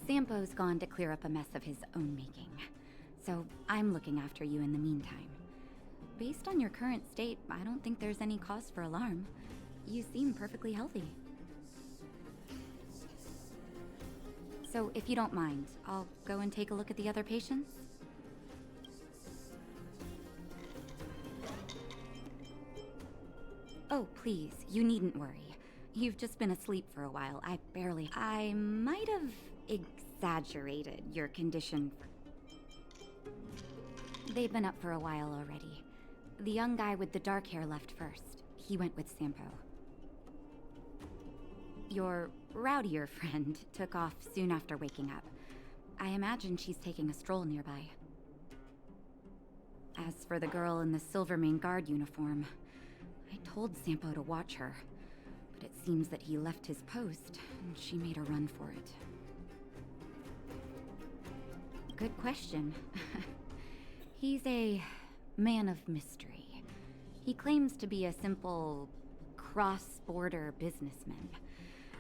O: Sampo's gone to clear up a mess of his own making, so I'm looking after you in the meantime. Based on your current state, I don't think there's any cause for alarm. You seem perfectly healthy. So if you don't mind, I'll go and take a look at the other patients? Oh, please, you needn't worry. You've just been asleep for a while. I might have exaggerated your condition. They've been up for a while already. The young guy with the dark hair left first. He went with Sampo. Your rowdier friend took off soon after waking up. I imagine she's taking a stroll nearby. As for the girl in the Silvermane Guard uniform, I told Sampo to watch her, but it seems that he left his post, and she made a run for it. Good question. He's a man of mystery. He claims to be a simple cross-border businessman.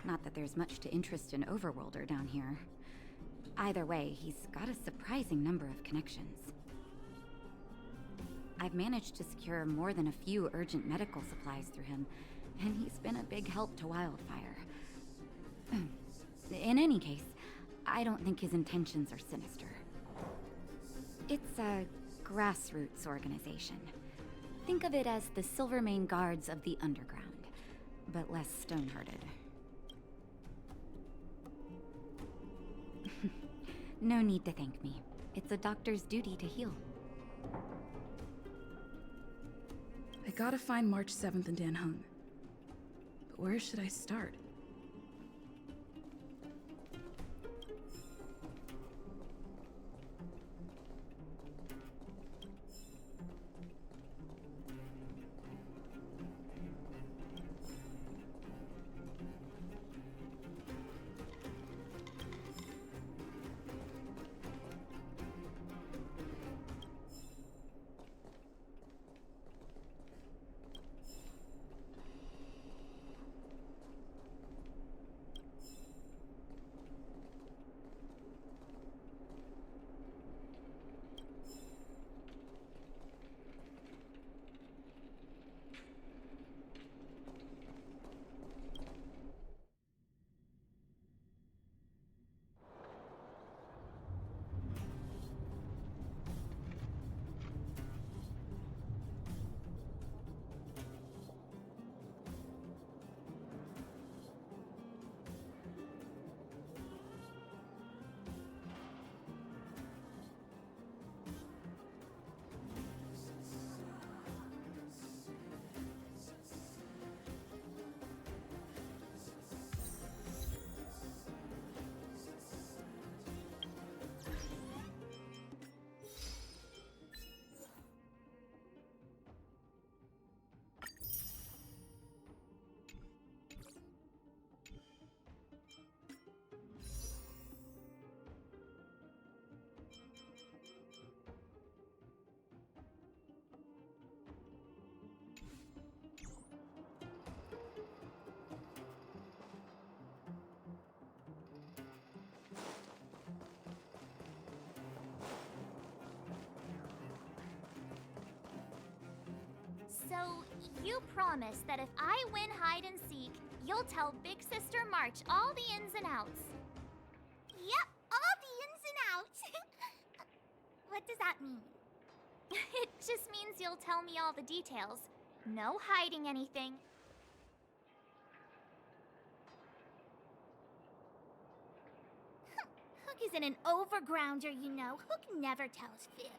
O: Not that there's much to interest an overworlder down here. Either way, he's got a surprising number of connections. I've managed to secure more than a few urgent medical supplies through him, and he's been a big help to Wildfire. In any case, I don't think his intentions are sinister. It's a grassroots organization. Think of it as the Silvermane Guards of the Underground, but less stone-hearted. No need to thank me. It's a doctor's duty to heal.
J: I gotta find March 7th in Dan Hung. But where should I start?
B: So, you promise that if I win hide and seek, you'll tell Big Sister March all the ins and outs.
D: Yep, all the ins and outs. What does that mean?
B: It just means you'll tell me all the details. No hiding anything.
D: Hook isn't an overgrounder, you know. Hook never tells fibs.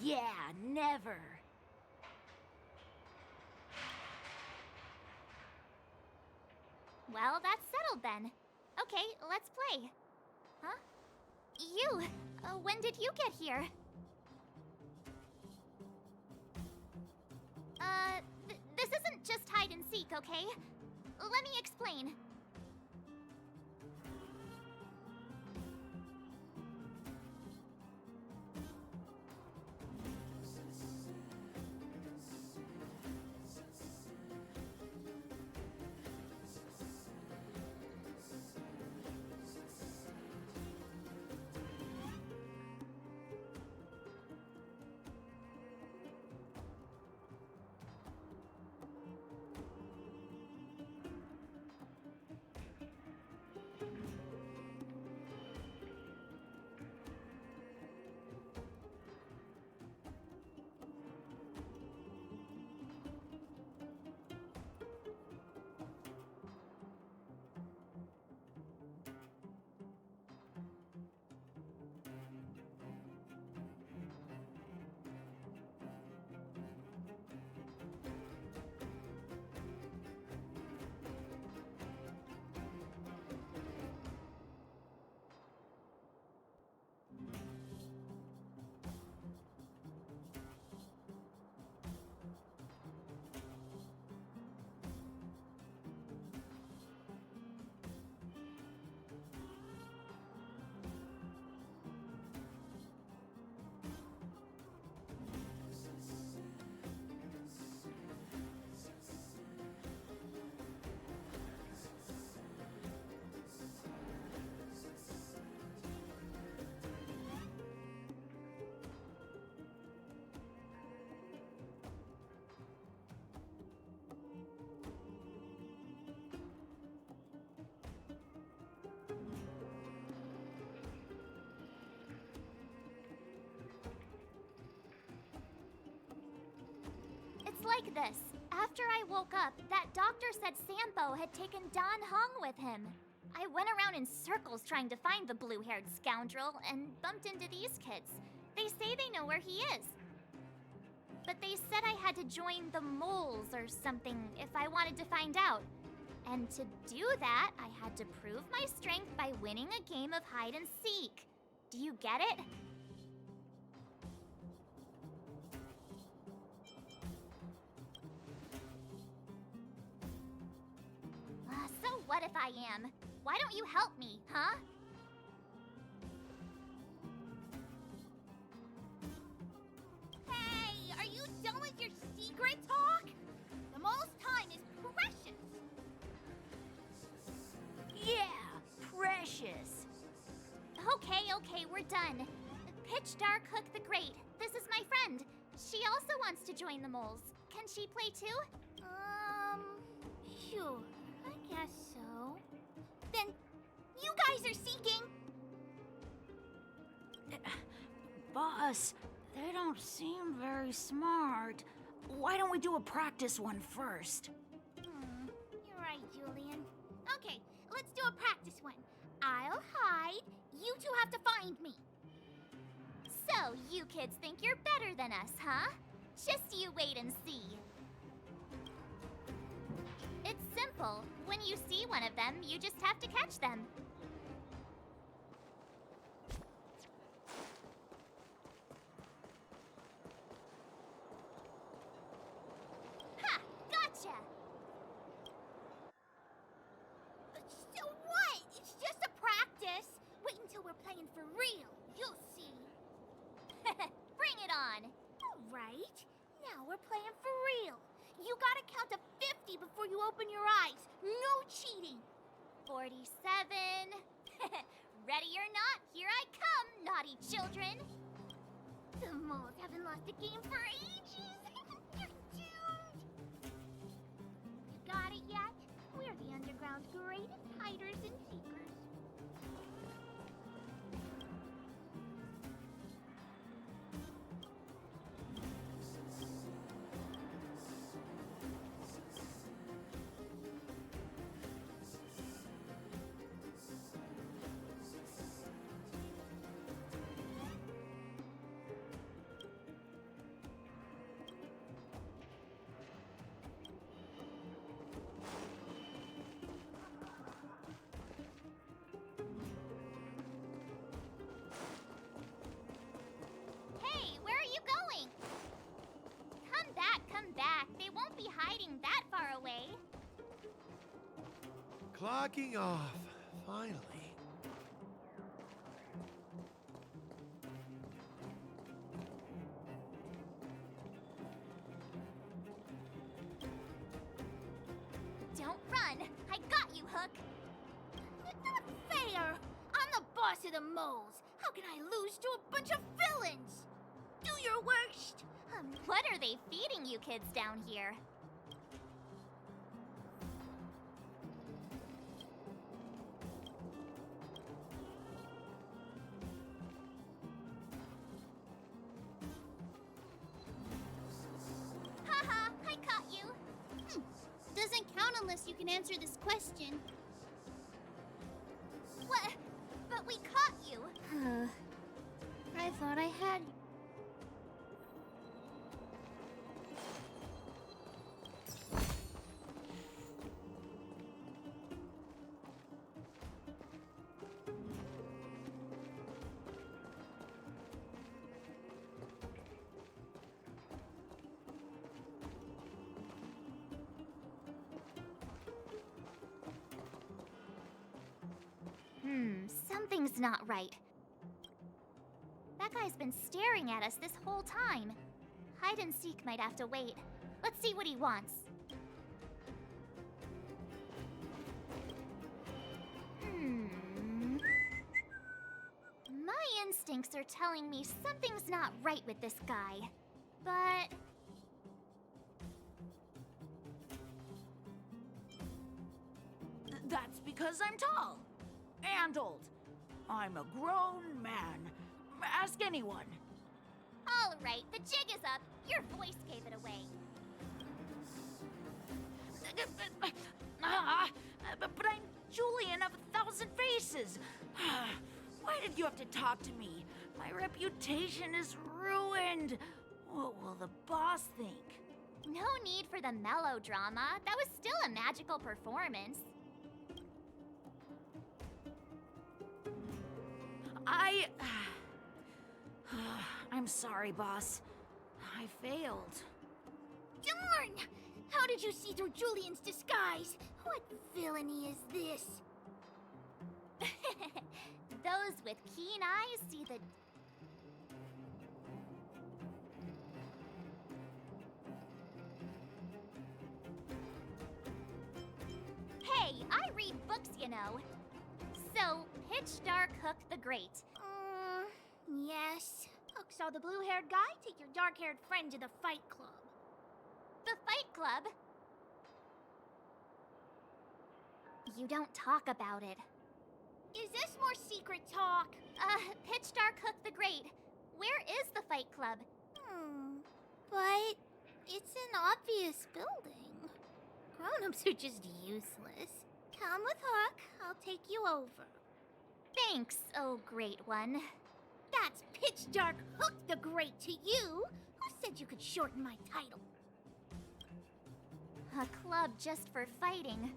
L: Yeah, never.
B: Well, that's settled then. Okay, let's play. Huh? You! When did you get here? This isn't just hide and seek, okay? Let me explain. like this. After I woke up, that doctor said Sampo had taken Dan Hung with him. I went around in circles trying to find the blue-haired scoundrel and bumped into these kids. They say they know where he is. But they said I had to join the moles or something if I wanted to find out. And to do that, I had to prove my strength by winning a game of hide and seek. Do you get it? So what if I am? Why don't you help me, huh?
D: Hey, are you done with your secret talk? The most time is precious.
B: Yeah, precious. Okay, we're done. Pitch Dark Hook the Great. This is my friend. She also wants to join the moles. Can she play too?
D: Sure. I guess so. Then, you guys are seeking.
P: Boss, they don't seem very smart. Why don't we do a practice one first?
D: You're right, Julian. Okay, let's do a practice one. I'll hide. You two have to find me.
B: So, you kids think you're better than us, huh? Just you wait and see. It's simple. When you see one of them, you just have to catch them. Ha! Gotcha!
D: So what? It's just a practice. Wait until we're playing for real. You'll see.
B: Bring it on!
D: All right. Now we're playing for real. You gotta count to 50 before you open your eyes. No cheating.
B: 47. Ready or not, here I come, naughty children.
D: The moles haven't lost a game for ages. You're doomed. You got it yet? We're the underground's greatest hiders and seekers.
B: Hey, where are you going? Come back. They won't be hiding that far away.
M: Clocking off, finally.
B: Don't run. I got you, Hook.
D: Not fair. I'm the boss of the moles. How can I lose to a bunch of villains? Do your worst.
B: What are they feeding you kids down here? Haha, I caught you.
D: Doesn't count unless you can answer this question.
B: What? But we caught you.
D: I thought I had.
B: Something's not right. That guy's been staring at us this whole time. Hide and seek might have to wait. Let's see what he wants. My instincts are telling me something's not right with this guy. But...
P: That's because I'm tall. And old. I'm a grown man. Ask anyone.
B: All right, the jig is up. Your voice gave it away.
P: But I'm Julian of 1,000 Faces. Why did you have to talk to me? My reputation is ruined. What will the boss think?
B: No need for the melodrama. That was still a magical performance.
P: I'm sorry, boss. I failed.
D: Darn! How did you see through Julian's disguise? What villainy is this?
B: Those with keen eyes see the... Hey, I read books, you know. So, Pitch Dark Hook the Great.
D: Yes. Hook saw the blue-haired guy take your dark-haired friend to the fight club.
B: The Fight Club? You don't talk about it.
D: Is this more secret talk?
B: Pitch Dark Hook the Great. Where is the Fight Club?
D: But it's an obvious building. Grown-ups are just useless. Come with Hook. I'll take you over.
B: Thanks, oh great one.
D: That's Pitch Dark Hook the Great to you. Who said you could shorten my title?
B: A club just for fighting.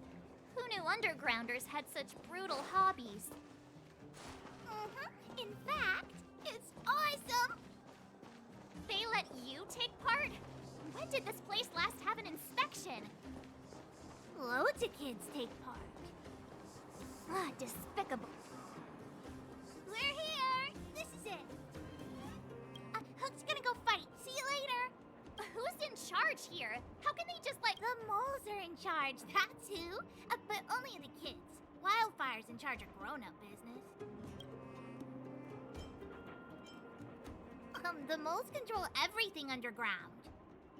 B: Who knew undergrounders had such brutal hobbies?
D: In fact, it's awesome.
B: They let you take part? When did this place last have an inspection?
D: Loads of kids take part.
B: Ah, despicable.
D: We're here. This is it. Hook's gonna go fight. See you later.
B: Who's in charge here? How can they just like...
D: The moles are in charge, that's who. But only the kids. Wildfire's in charge of grown-up business. The moles control everything underground.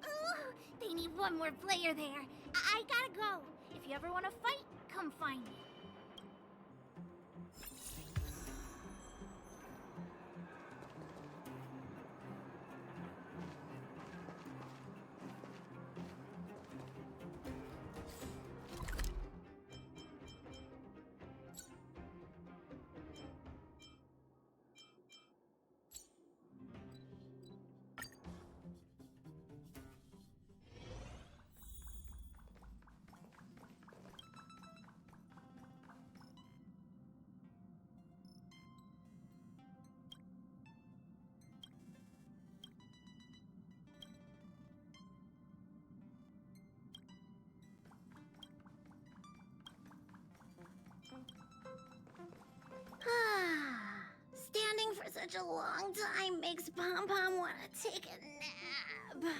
D: Ooh, they need one more player there. I gotta go. If you ever want to fight, come find me. Standing for such a long time makes Pom Pom want to take a nap.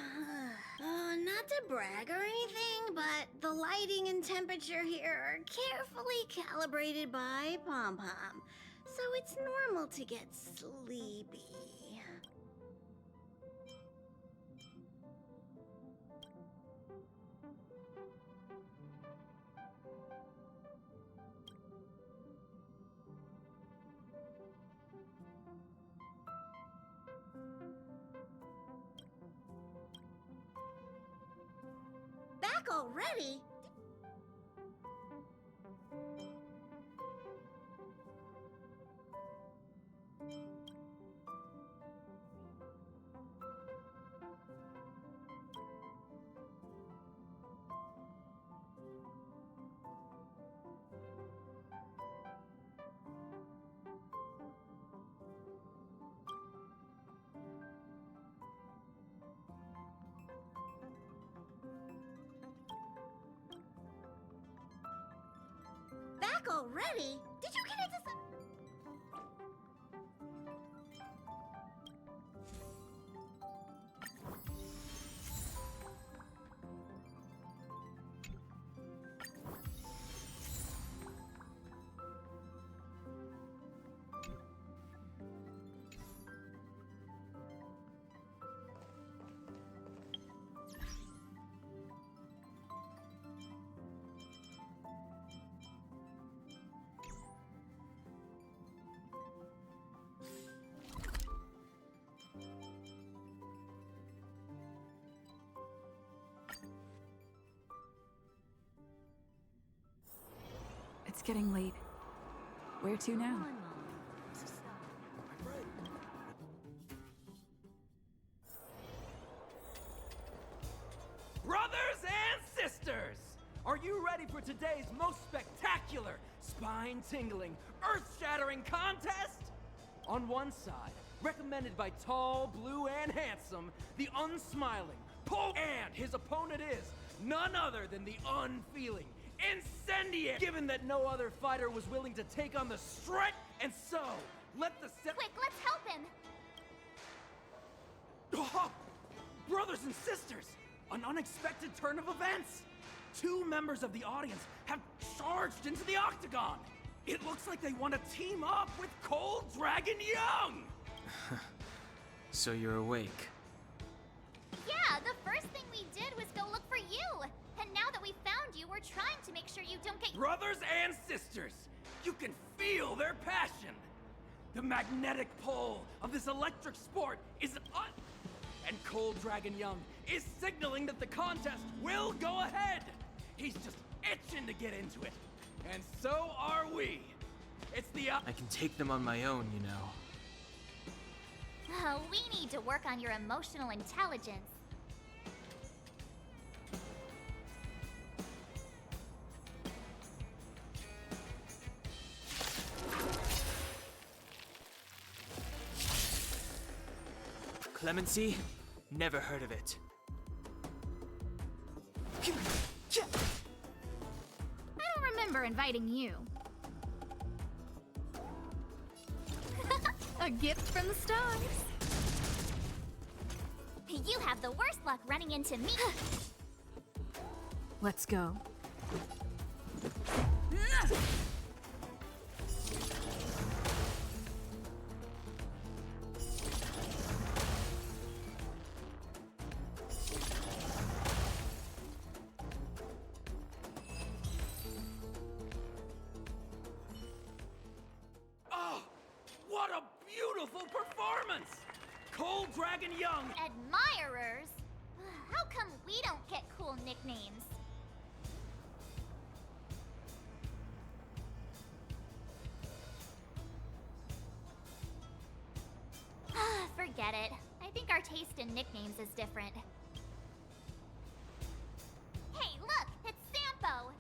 D: Not to brag or anything, but the lighting and temperature here are carefully calibrated by Pom Pom, so it's normal to get sleepy. Back already? Back already? Did you get into some...
J: It's getting late. Where to now?
Q: Brothers and sisters! Are you ready for today's most spectacular, spine-tingling, earth-shattering contest? On one side, recommended by tall, blue, and handsome, the unsmiling, and his opponent is none other than the unfeeling, incendiary. Given that no other fighter was willing to take on the strength, and so, let the
B: Quick, let's help him!
Q: Oh, brothers and sisters, an unexpected turn of events. 2 members of the audience have charged into the octagon. It looks like they want to team up with Cold Dragon Young.
C: So you're awake.
B: Yeah, the first thing we did was go look for you. And now that we found you, we're trying to make sure you don't get—
Q: Brothers and sisters, you can feel their passion. The magnetic pull of this electric sport is and Cold Dragon Young is signaling that the contest will go ahead. He's just itching to get into it. And so are we. It's the
C: I can take them on my own, you know.
B: Oh, we need to work on your emotional intelligence.
C: Clemency? Never heard of it.
B: I don't remember inviting you. A gift from the stars. You have the worst luck running into me.
E: Let's go.
Q: Oh, what a beautiful performance! Cold Dragon Young.
B: Admirers? How come we don't get cool nicknames? Forget it. I think our taste in nicknames is different. Hey, look! It's Sampo!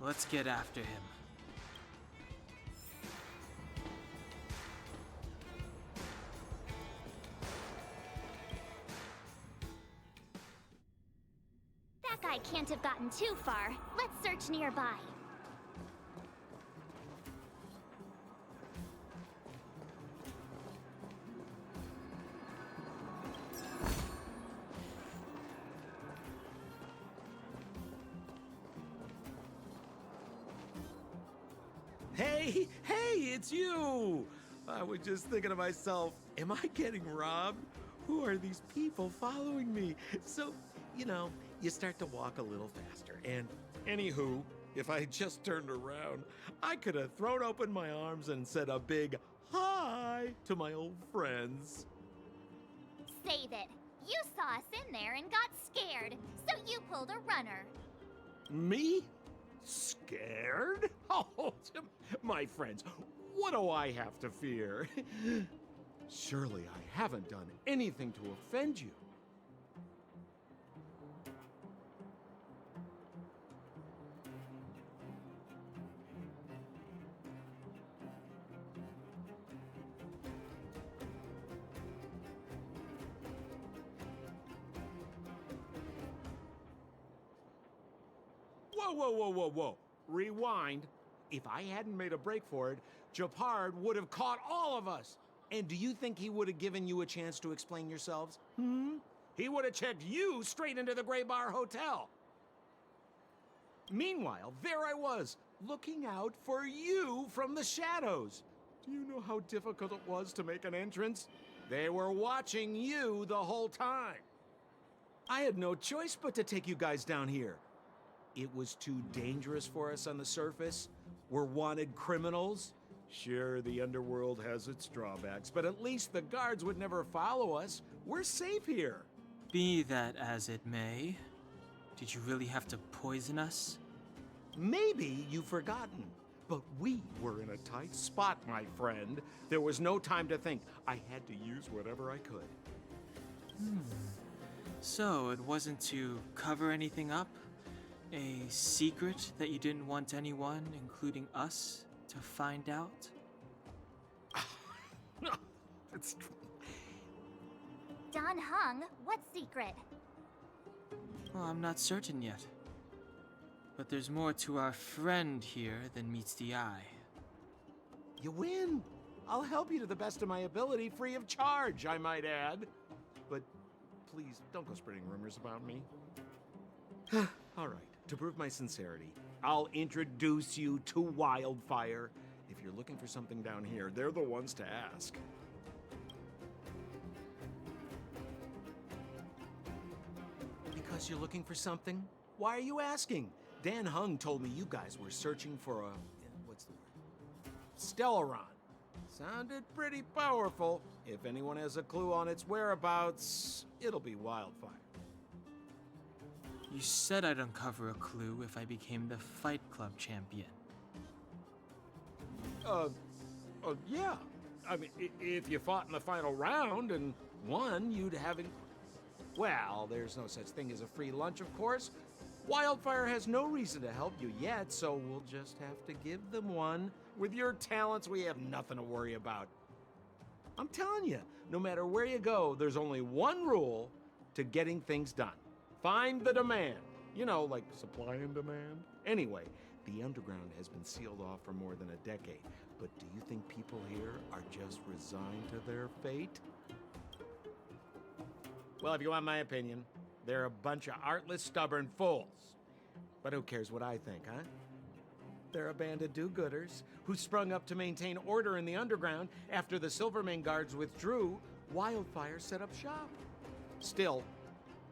C: Let's get after him.
B: That guy can't have gotten too far. Let's search nearby.
M: Hey, it's you! I was just thinking to myself, am I getting robbed? Who are these people following me? So, you know, you start to walk a little faster. And anywho, if I had just turned around, I could have thrown open my arms and said a big hi to my old friends.
B: Save it. You saw us in there and got scared, so you pulled a runner.
M: Me? Scared? Oh, my friends, what do I have to fear? Surely I haven't done anything to offend you. Whoa. Rewind. If I hadn't made a break for it, Japard would have caught all of us. And do you think he would have given you a chance to explain yourselves? He would have checked you straight into the Gray Bar Hotel. Meanwhile, there I was, looking out for you from the shadows. Do you know how difficult it was to make an entrance? They were watching you the whole time. I had no choice but to take you guys down here. It was too dangerous for us on the surface. We're wanted criminals. Sure, the underworld has its drawbacks, but at least the guards would never follow us. We're safe here.
C: Be that as it may, did you really have to poison us?
M: Maybe you've forgotten, but we were in a tight spot, my friend. There was no time to think. I had to use whatever I could.
C: So, it wasn't to cover anything up? A secret that you didn't want anyone, including us, to find out?
M: It's...
B: Don Hung, what secret?
C: Well, I'm not certain yet. But there's more to our friend here than meets the eye.
M: You win. I'll help you to the best of my ability, free of charge, I might add. But please, don't go spreading rumors about me. All right, to prove my sincerity, I'll introduce you to Wildfire. If you're looking for something down here, they're the ones to ask. Because you're looking for something? Why are you asking? Dan Hung told me you guys were searching for a... what's the word? Stellaron. Sounded pretty powerful. If anyone has a clue on its whereabouts, it'll be Wildfire.
C: You said I'd uncover a clue if I became the Fight Club champion.
M: Yeah. I mean, if you fought in the final round and won, you'd have... Well, there's no such thing as a free lunch, of course. Wildfire has no reason to help you yet, so we'll just have to give them one. With your talents, we have nothing to worry about. I'm telling you, no matter where you go, there's only one rule to getting things done. Find the demand. You know, like supply and demand. Anyway, the underground has been sealed off for more than a decade. But do you think people here are just resigned to their fate? Well, if you want my opinion, they're a bunch of artless, stubborn fools. But who cares what I think, huh? They're a band of do-gooders who sprung up to maintain order in the underground after the Silvermane guards withdrew. Wildfire set up shop. Still,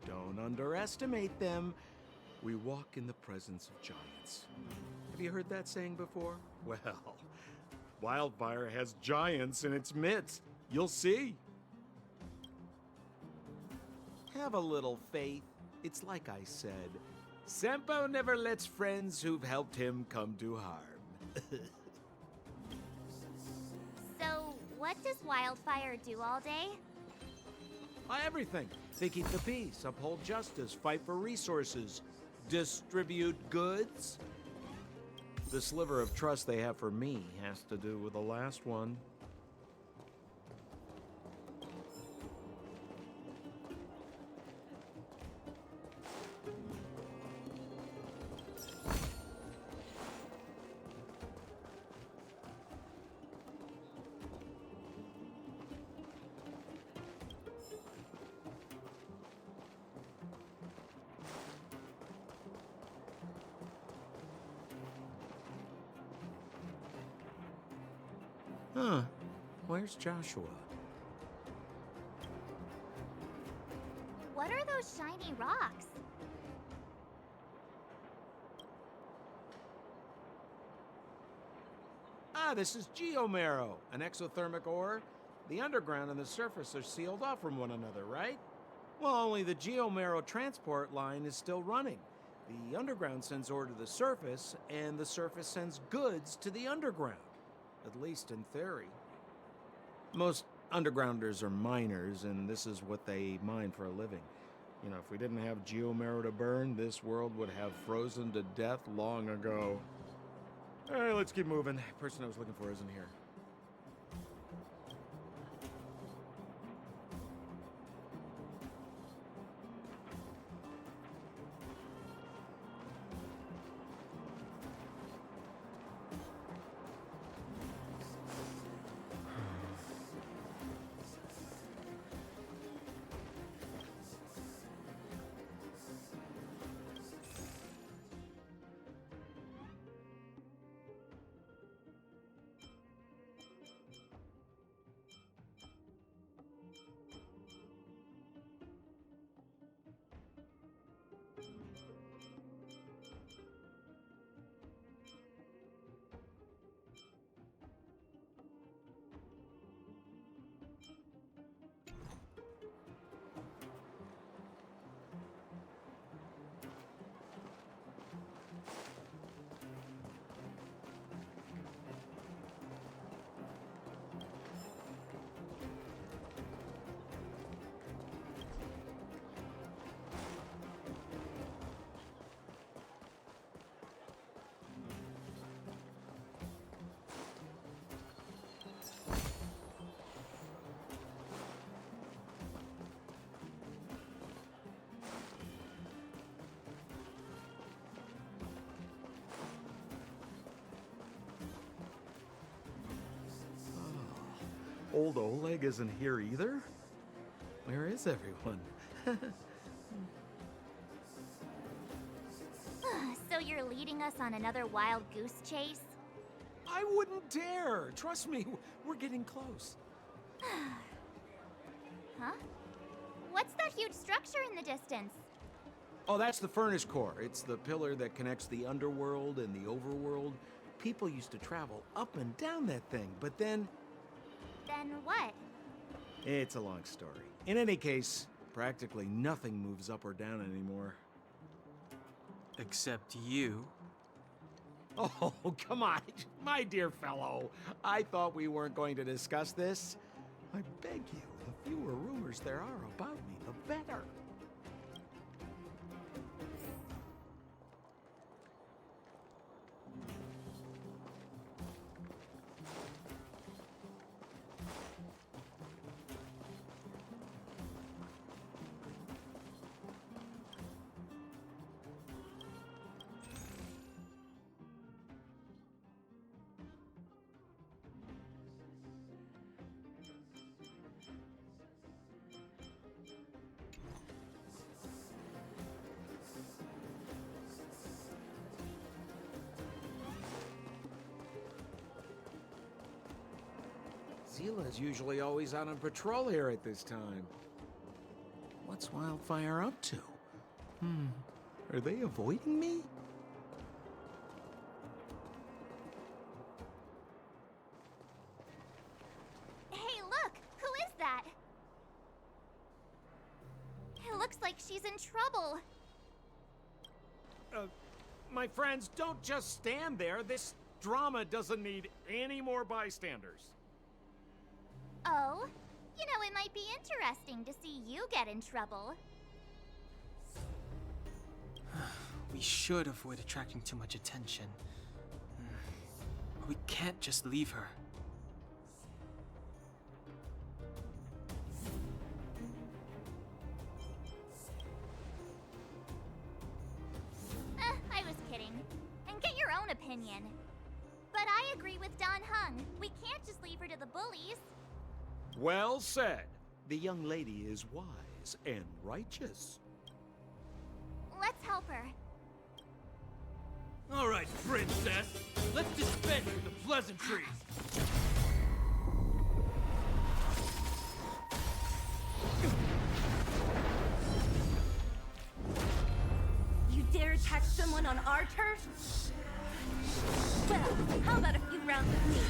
M: don't underestimate them. We walk in the presence of giants. Have you heard that saying before? Well, Wildfire has giants in its midst. You'll see. Have a little faith. It's like I said. Sampo never lets friends who've helped him come to harm.
B: So, what does Wildfire do all day?
M: Everything. They keep the peace, uphold justice, fight for resources, distribute goods. The sliver of trust they have for me has to do with the last one. Huh. Where's Joshua?
B: What are those shiny rocks?
M: This is geomarrow, an exothermic ore. The underground and the surface are sealed off from one another, right? Well, only the geomarrow transport line is still running. The underground sends ore to the surface, and the surface sends goods to the underground. At least in theory. Most undergrounders are miners, and this is what they mine for a living. You know, if we didn't have geomarrow to burn, this world would have frozen to death long ago. All right, let's keep moving. The person I was looking for isn't here. Old Oleg isn't here either? Where is everyone?
B: So you're leading us on another wild goose chase?
M: I wouldn't dare! Trust me, we're getting close.
B: Huh? What's that huge structure in the distance?
M: Oh, that's the furnace core. It's the pillar that connects the underworld and the overworld. People used to travel up and down that thing, but then...
B: Then what?
M: It's a long story. In any case, practically nothing moves up or down anymore.
C: Except you.
M: Oh, come on, my dear fellow. I thought we weren't going to discuss this. I beg you, the fewer rumors there are about me, the better. Zila's usually always out on patrol here at this time. What's Wildfire up to? Are they avoiding me?
B: Hey, look! Who is that? It looks like she's in trouble.
M: My friends, don't just stand there. This drama doesn't need any more bystanders.
B: Oh? You know, it might be interesting to see you get in trouble.
C: We should avoid attracting too much attention. We can't just leave her.
B: I was kidding. And get your own opinion. But I agree with Don Hung. We can't just leave her to the bullies.
M: Well said. The young lady is wise and righteous.
B: Let's help her.
Q: All right, princess. Let's dispense with the pleasantries.
D: You dare attack someone on our turf? Well, how about a few rounds with me?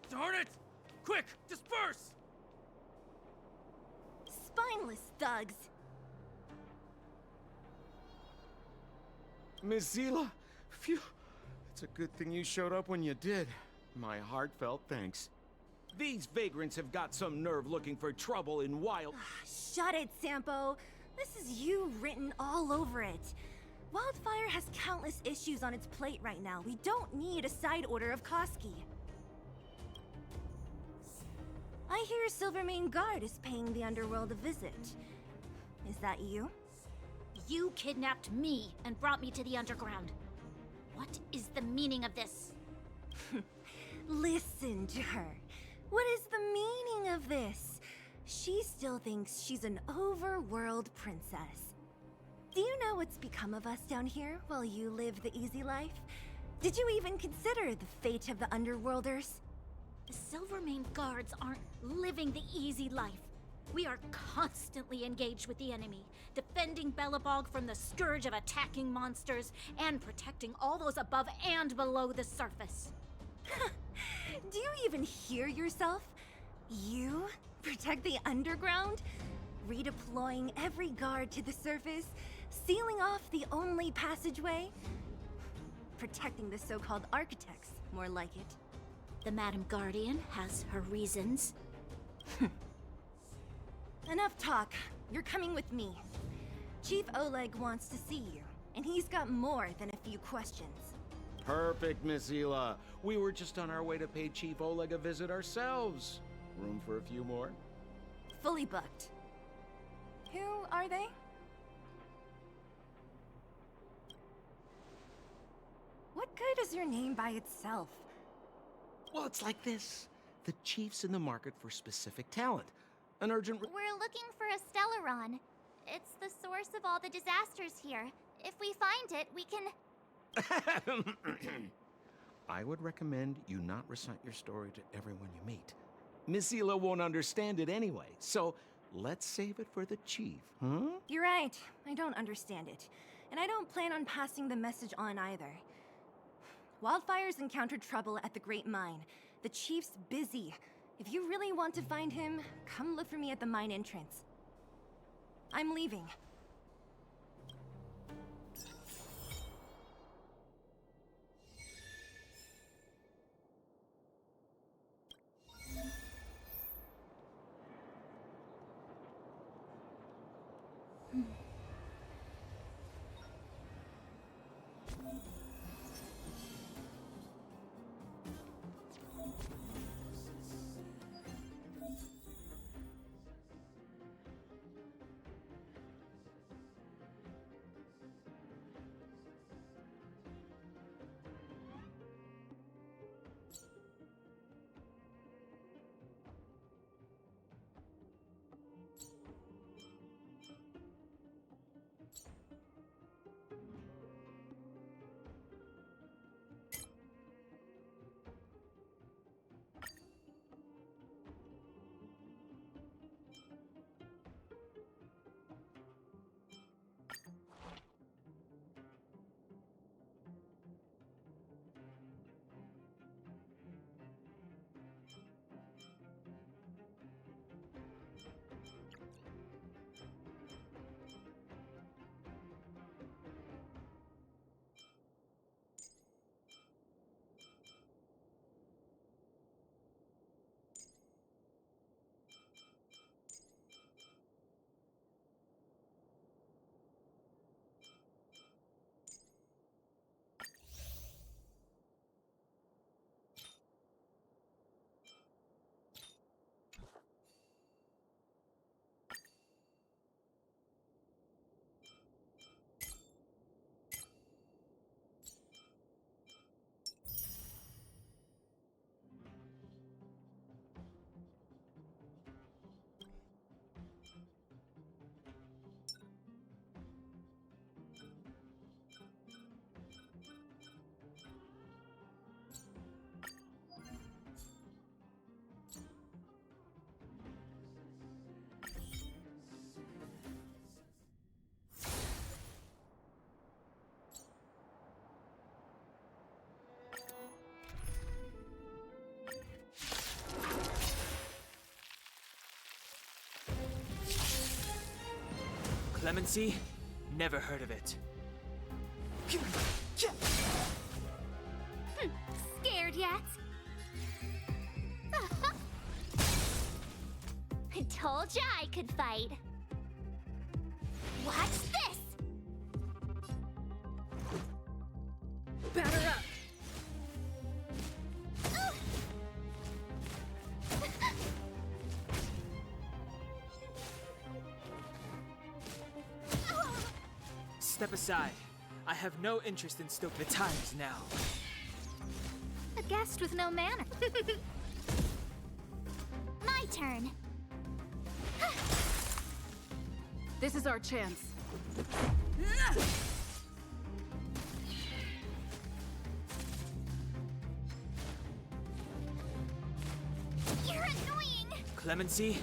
Q: Darn it! Quick, disperse!
D: Spineless thugs.
M: Miss Zila, phew. It's a good thing you showed up when you did. My heartfelt thanks. These vagrants have got some nerve looking for trouble in wild...
D: Shut it, Sampo. This is you written all over it. Wildfire has countless issues on its plate right now. We don't need a side order of Koski. I hear Silvermane Guard is paying the underworld a visit. Is that you?
R: You kidnapped me and brought me to the underground. What is the meaning of this?
D: Listen to her. What is the meaning of this? She still thinks she's an overworld princess. Do you know what's become of us down here while you live the easy life? Did you even consider the fate of the underworlders?
R: The Silvermane Guards aren't living the easy life. We are constantly engaged with the enemy, defending Belobog from the scourge of attacking monsters and protecting all those above and below the surface.
D: Do you even hear yourself? You protect the underground? Redeploying every guard to the surface? Sealing off the only passageway? Protecting the so-called architects, more like it.
R: The Madam Guardian has her reasons.
D: Enough talk. You're coming with me. Chief Oleg wants to see you, and he's got more than a few questions.
M: Perfect, Miss Zila. We were just on our way to pay Chief Oleg a visit ourselves. Room for a few more?
D: Fully booked. Who are they? What good is your name by itself?
M: Well, it's like this. The chief's in the market for specific talent. An urgent...
B: We're looking for a Stellaron. It's the source of all the disasters here. If we find it, we can...
M: I would recommend you not recite your story to everyone you meet. Miss Hila won't understand it anyway, so let's save it for the chief, huh?
S: You're right. I don't understand it. And I don't plan on passing the message on either. Wildfire's encountered trouble at the Great Mine. The chief's busy. If you really want to find him, come look for me at the mine entrance. I'm leaving.
C: Clemency? Never heard of it.
B: Scared yet? I told ya I could fight. Watch this!
J: Batter up!
C: Step aside. I have no interest in stoking. The time is now.
B: A guest with no manner. My turn.
E: This is our chance.
B: You're annoying!
C: Clemency?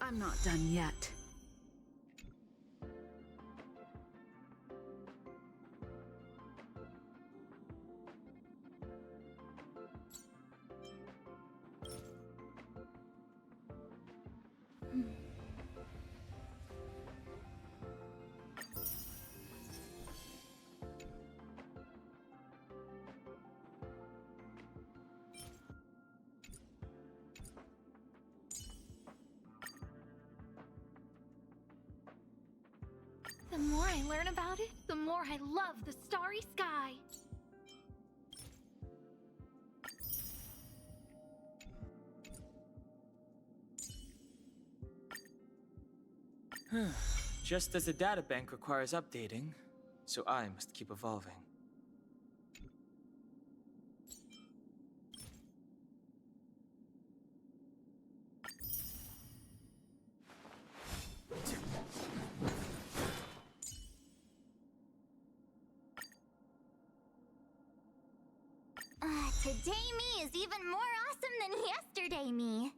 J: I'm not done yet.
R: The more I learn about it, the more I love the starry sky.
C: Just as the databank requires updating, so I must keep evolving.
B: Today me is even more awesome than yesterday me.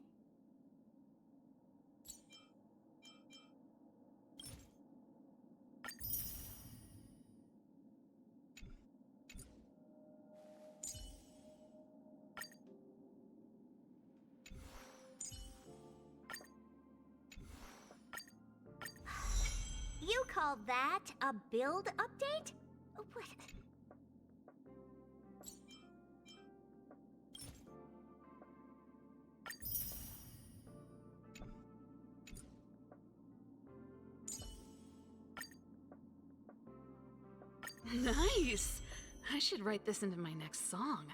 B: You call that a build update? What?
E: Nice! I should write this into my next song.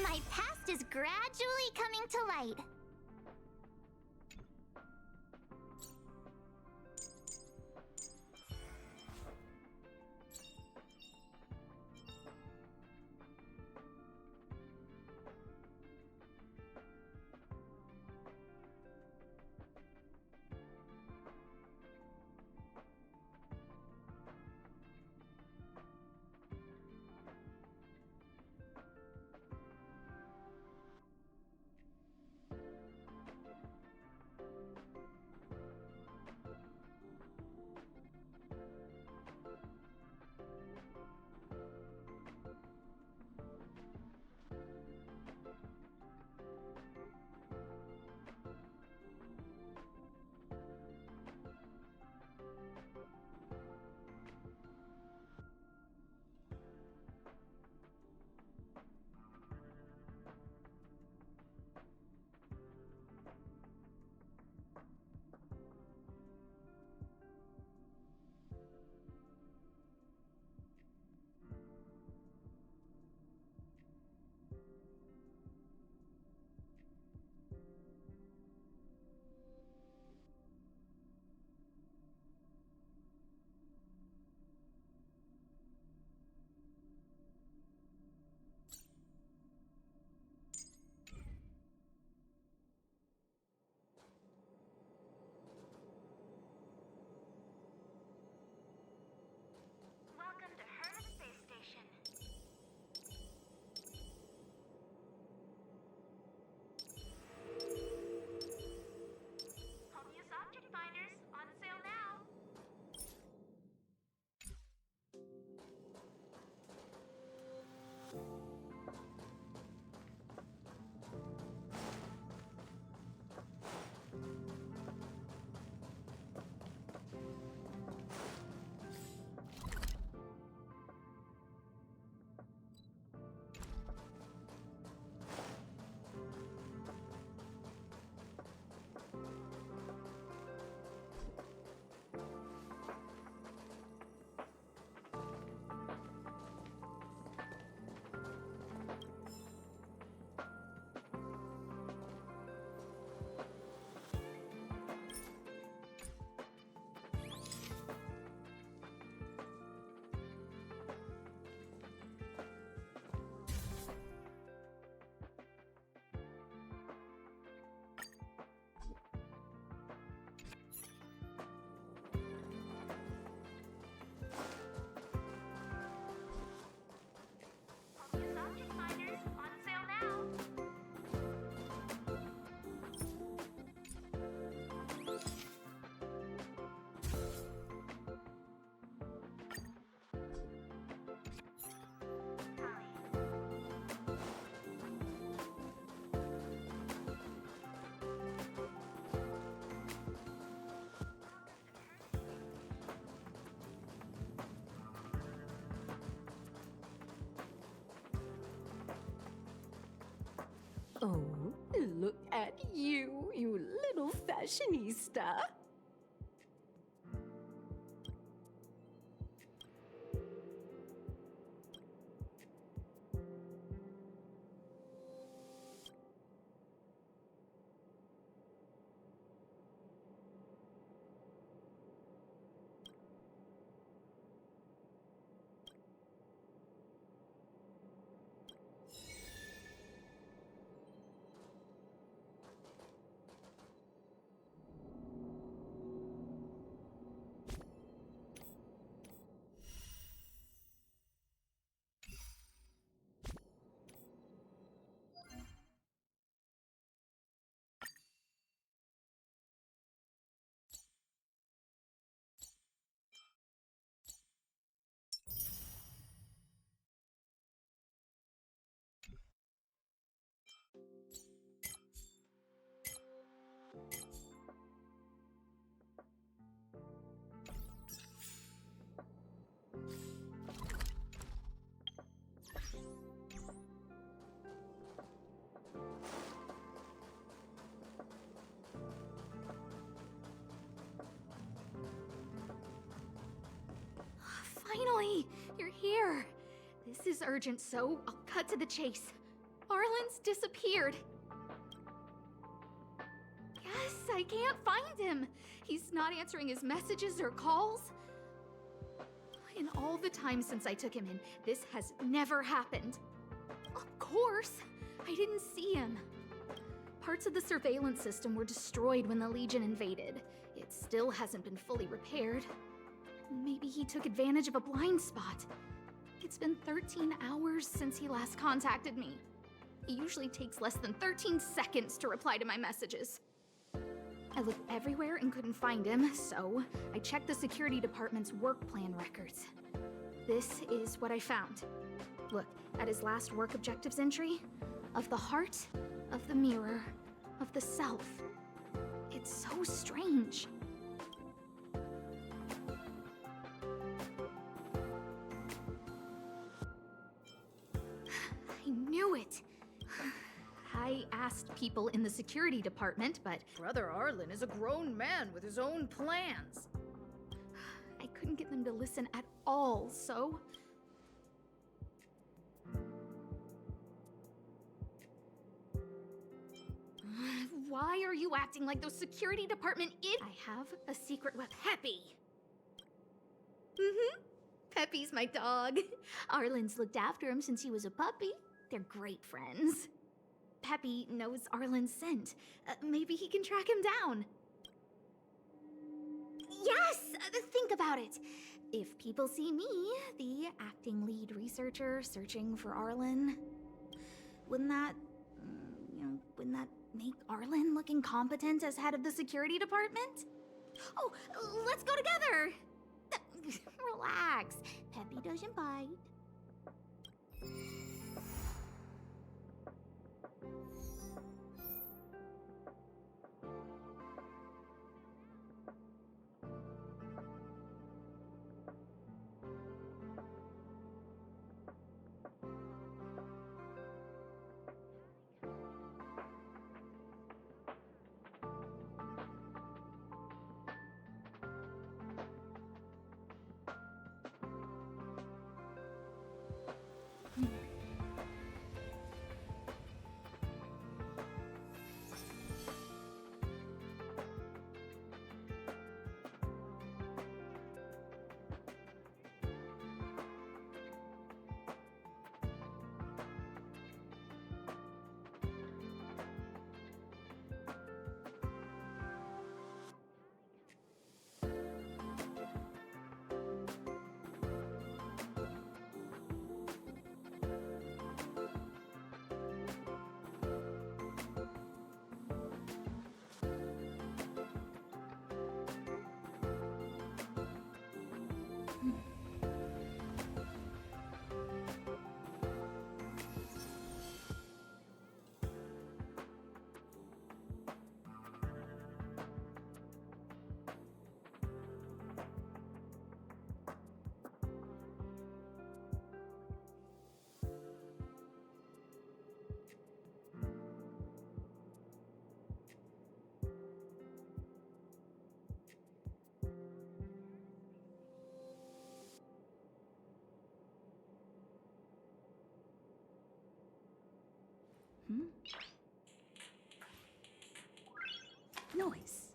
B: My past is gradually coming to light.
P: Oh, look at you, you little fashionista.
E: Finally! You're here! This is urgent, so I'll cut to the chase. Arlen's disappeared. Yes, I can't find him. He's not answering his messages or calls. In all the time since I took him in, this has never happened. Of course, I didn't see him. Parts of the surveillance system were destroyed when the Legion invaded. It still hasn't been fully repaired. Maybe he took advantage of a blind spot. It's been 13 hours since he last contacted me. He usually takes less than 13 seconds to reply to my messages. I looked everywhere and couldn't find him, so I checked the security department's work plan records. This is what I found. Look, at his last work objectives entry, of the heart, of the mirror, of the self. It's so strange. I knew it. I asked people in the security department, but
R: Brother Arlen is a grown man with his own plans.
E: I couldn't get them to listen at all, so... Why are you acting like those security department I have a secret weapon. Peppy! Peppy's my dog. Arlen's looked after him since he was a puppy. They're great friends. Peppy knows Arlen's scent. Maybe he can track him down. Yes! Think about it. If people see me, the acting lead researcher searching for Arlen, wouldn't that make Arlen look incompetent as head of the security department? Oh, let's go together! Relax. Peppy doesn't bite.
R: Noise.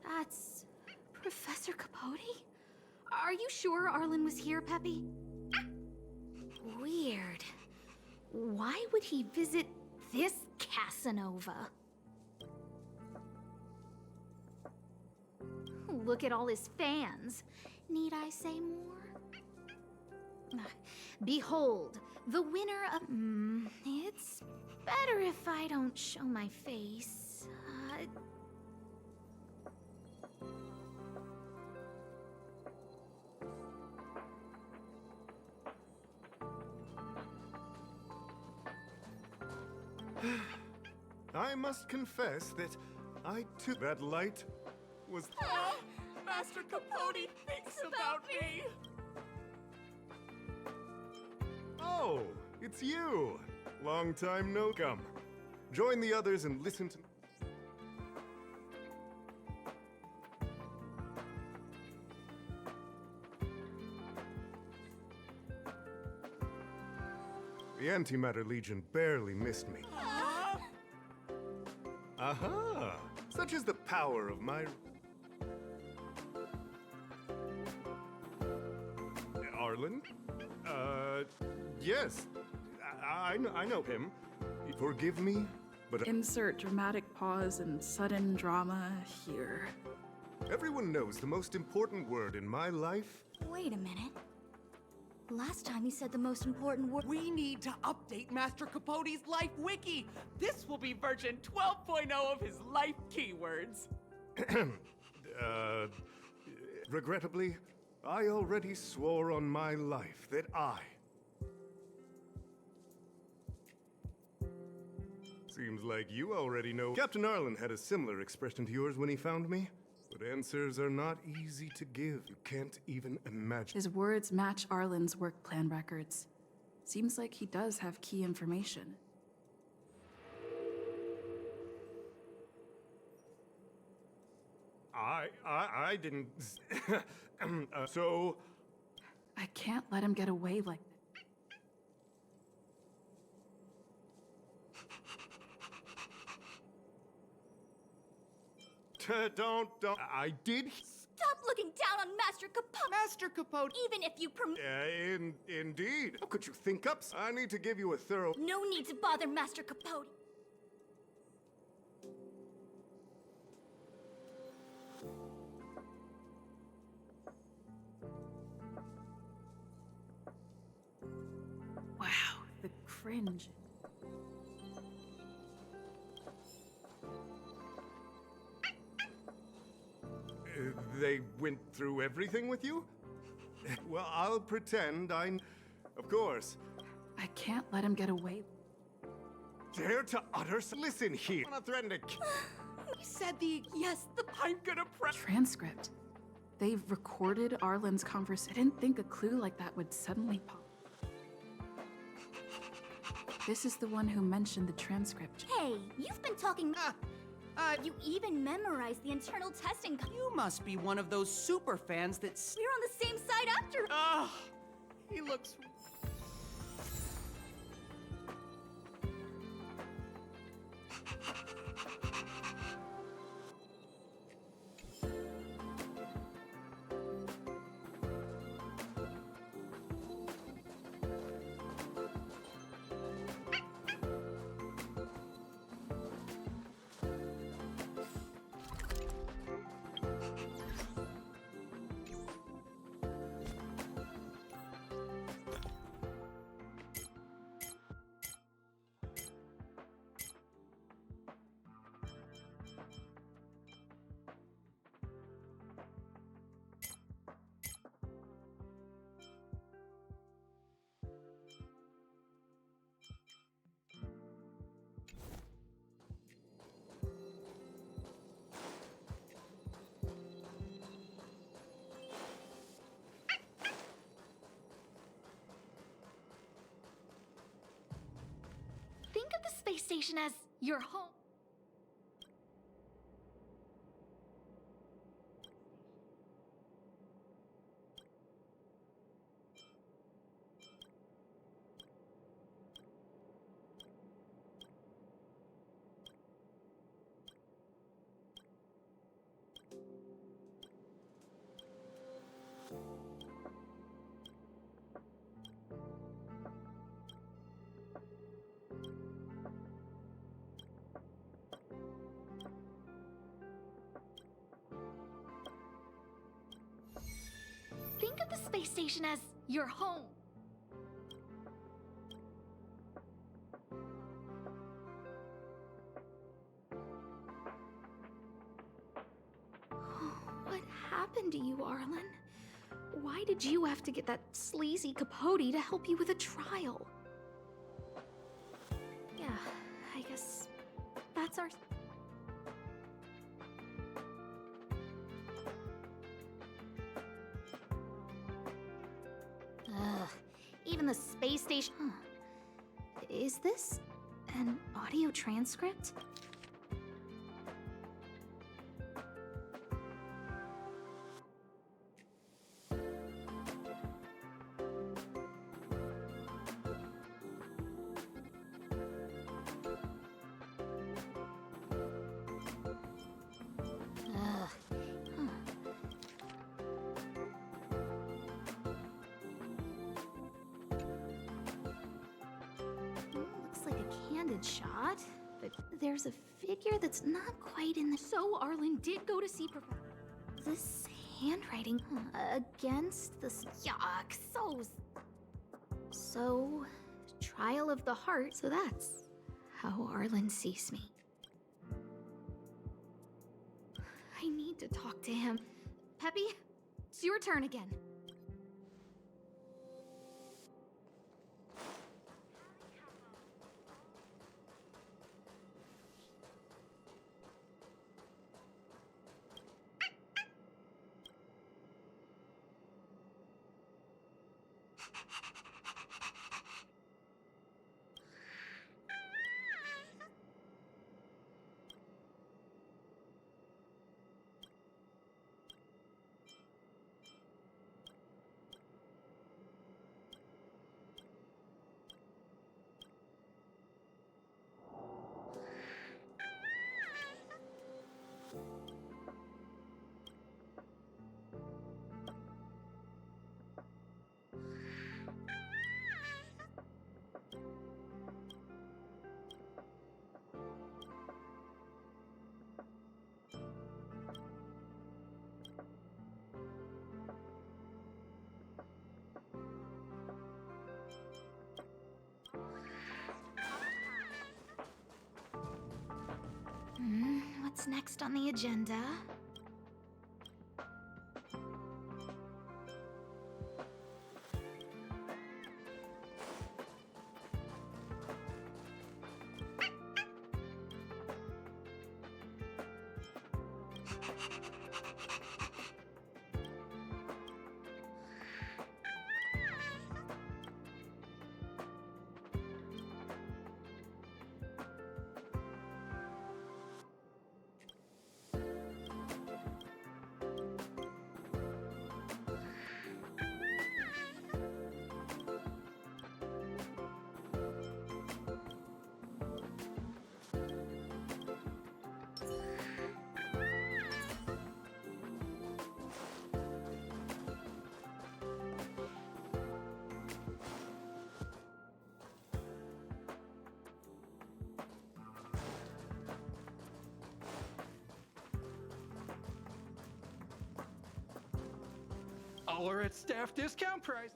E: That's Professor Capote? Are you sure Arlen was here, Peppy?
R: Weird. Why would he visit this Casanova? Look at all his fans. Need I say more? Behold, the winner of... it's better if I don't show my face.
F: I must confess that I took that light was...
Q: Master Capote thinks about me!
F: Oh, it's you! Long time no come. Join the others and listen to... The Antimatter Legion barely missed me. Aha! Such is the power of my... Arlen? Yes. I know him. Forgive me, but...
J: Insert dramatic pause and sudden drama here.
F: Everyone knows the most important word in my life.
R: Wait a minute. Last time you said the most important word.
Q: We need to update Master Capote's Life Wiki! This will be version 12.0 of his life keywords.
F: Regrettably, I already swore on my life that I... Seems like you already know. Captain Arlen had a similar expression to yours when he found me. But answers are not easy to give. You can't even imagine.
J: His words match Arlen's work plan records. Seems like he does have key information.
F: I didn't... so...
J: I can't let him get away like this.
F: Don't. I did...
R: Stop looking down on Master Capote!
Q: Master Capote!
R: Even if you
F: Indeed. How could you think up? I need to give you a thorough...
R: No need to bother Master Capote.
J: Wow, the cringe.
F: They went through everything with you? Well, I'll pretend I... Of course.
J: I can't let him get away.
F: Dare to utter... Listen here. I'm not threatening to...
Q: He said I'm gonna press...
J: Transcript. They've recorded Arlen's conversation. I didn't think a clue like that would suddenly pop. This is the one who mentioned the transcript.
R: Hey, you've been talking... you even memorized the internal testing...
Q: You must be one of those super fans that's...
R: We're on the same side after...
Q: He looks...
R: station as your home. Think of the space station as your home. What happened to you, Arlen? Why did you have to get that sleazy Capote to help you with a trial? Yeah, I guess that's our... Ugh, even the space station... Huh. Is this an audio transcript? Ugh. Huh. Looks like a candid shot, but there's a figure that's not quite in the... So Arlen did go to see this handwriting against the... Yuck, So, trial of the heart, so that's how Arlen sees me. I need to talk to him. Peppy, it's your turn again. What's next on the agenda?
T: All are at staff discount price.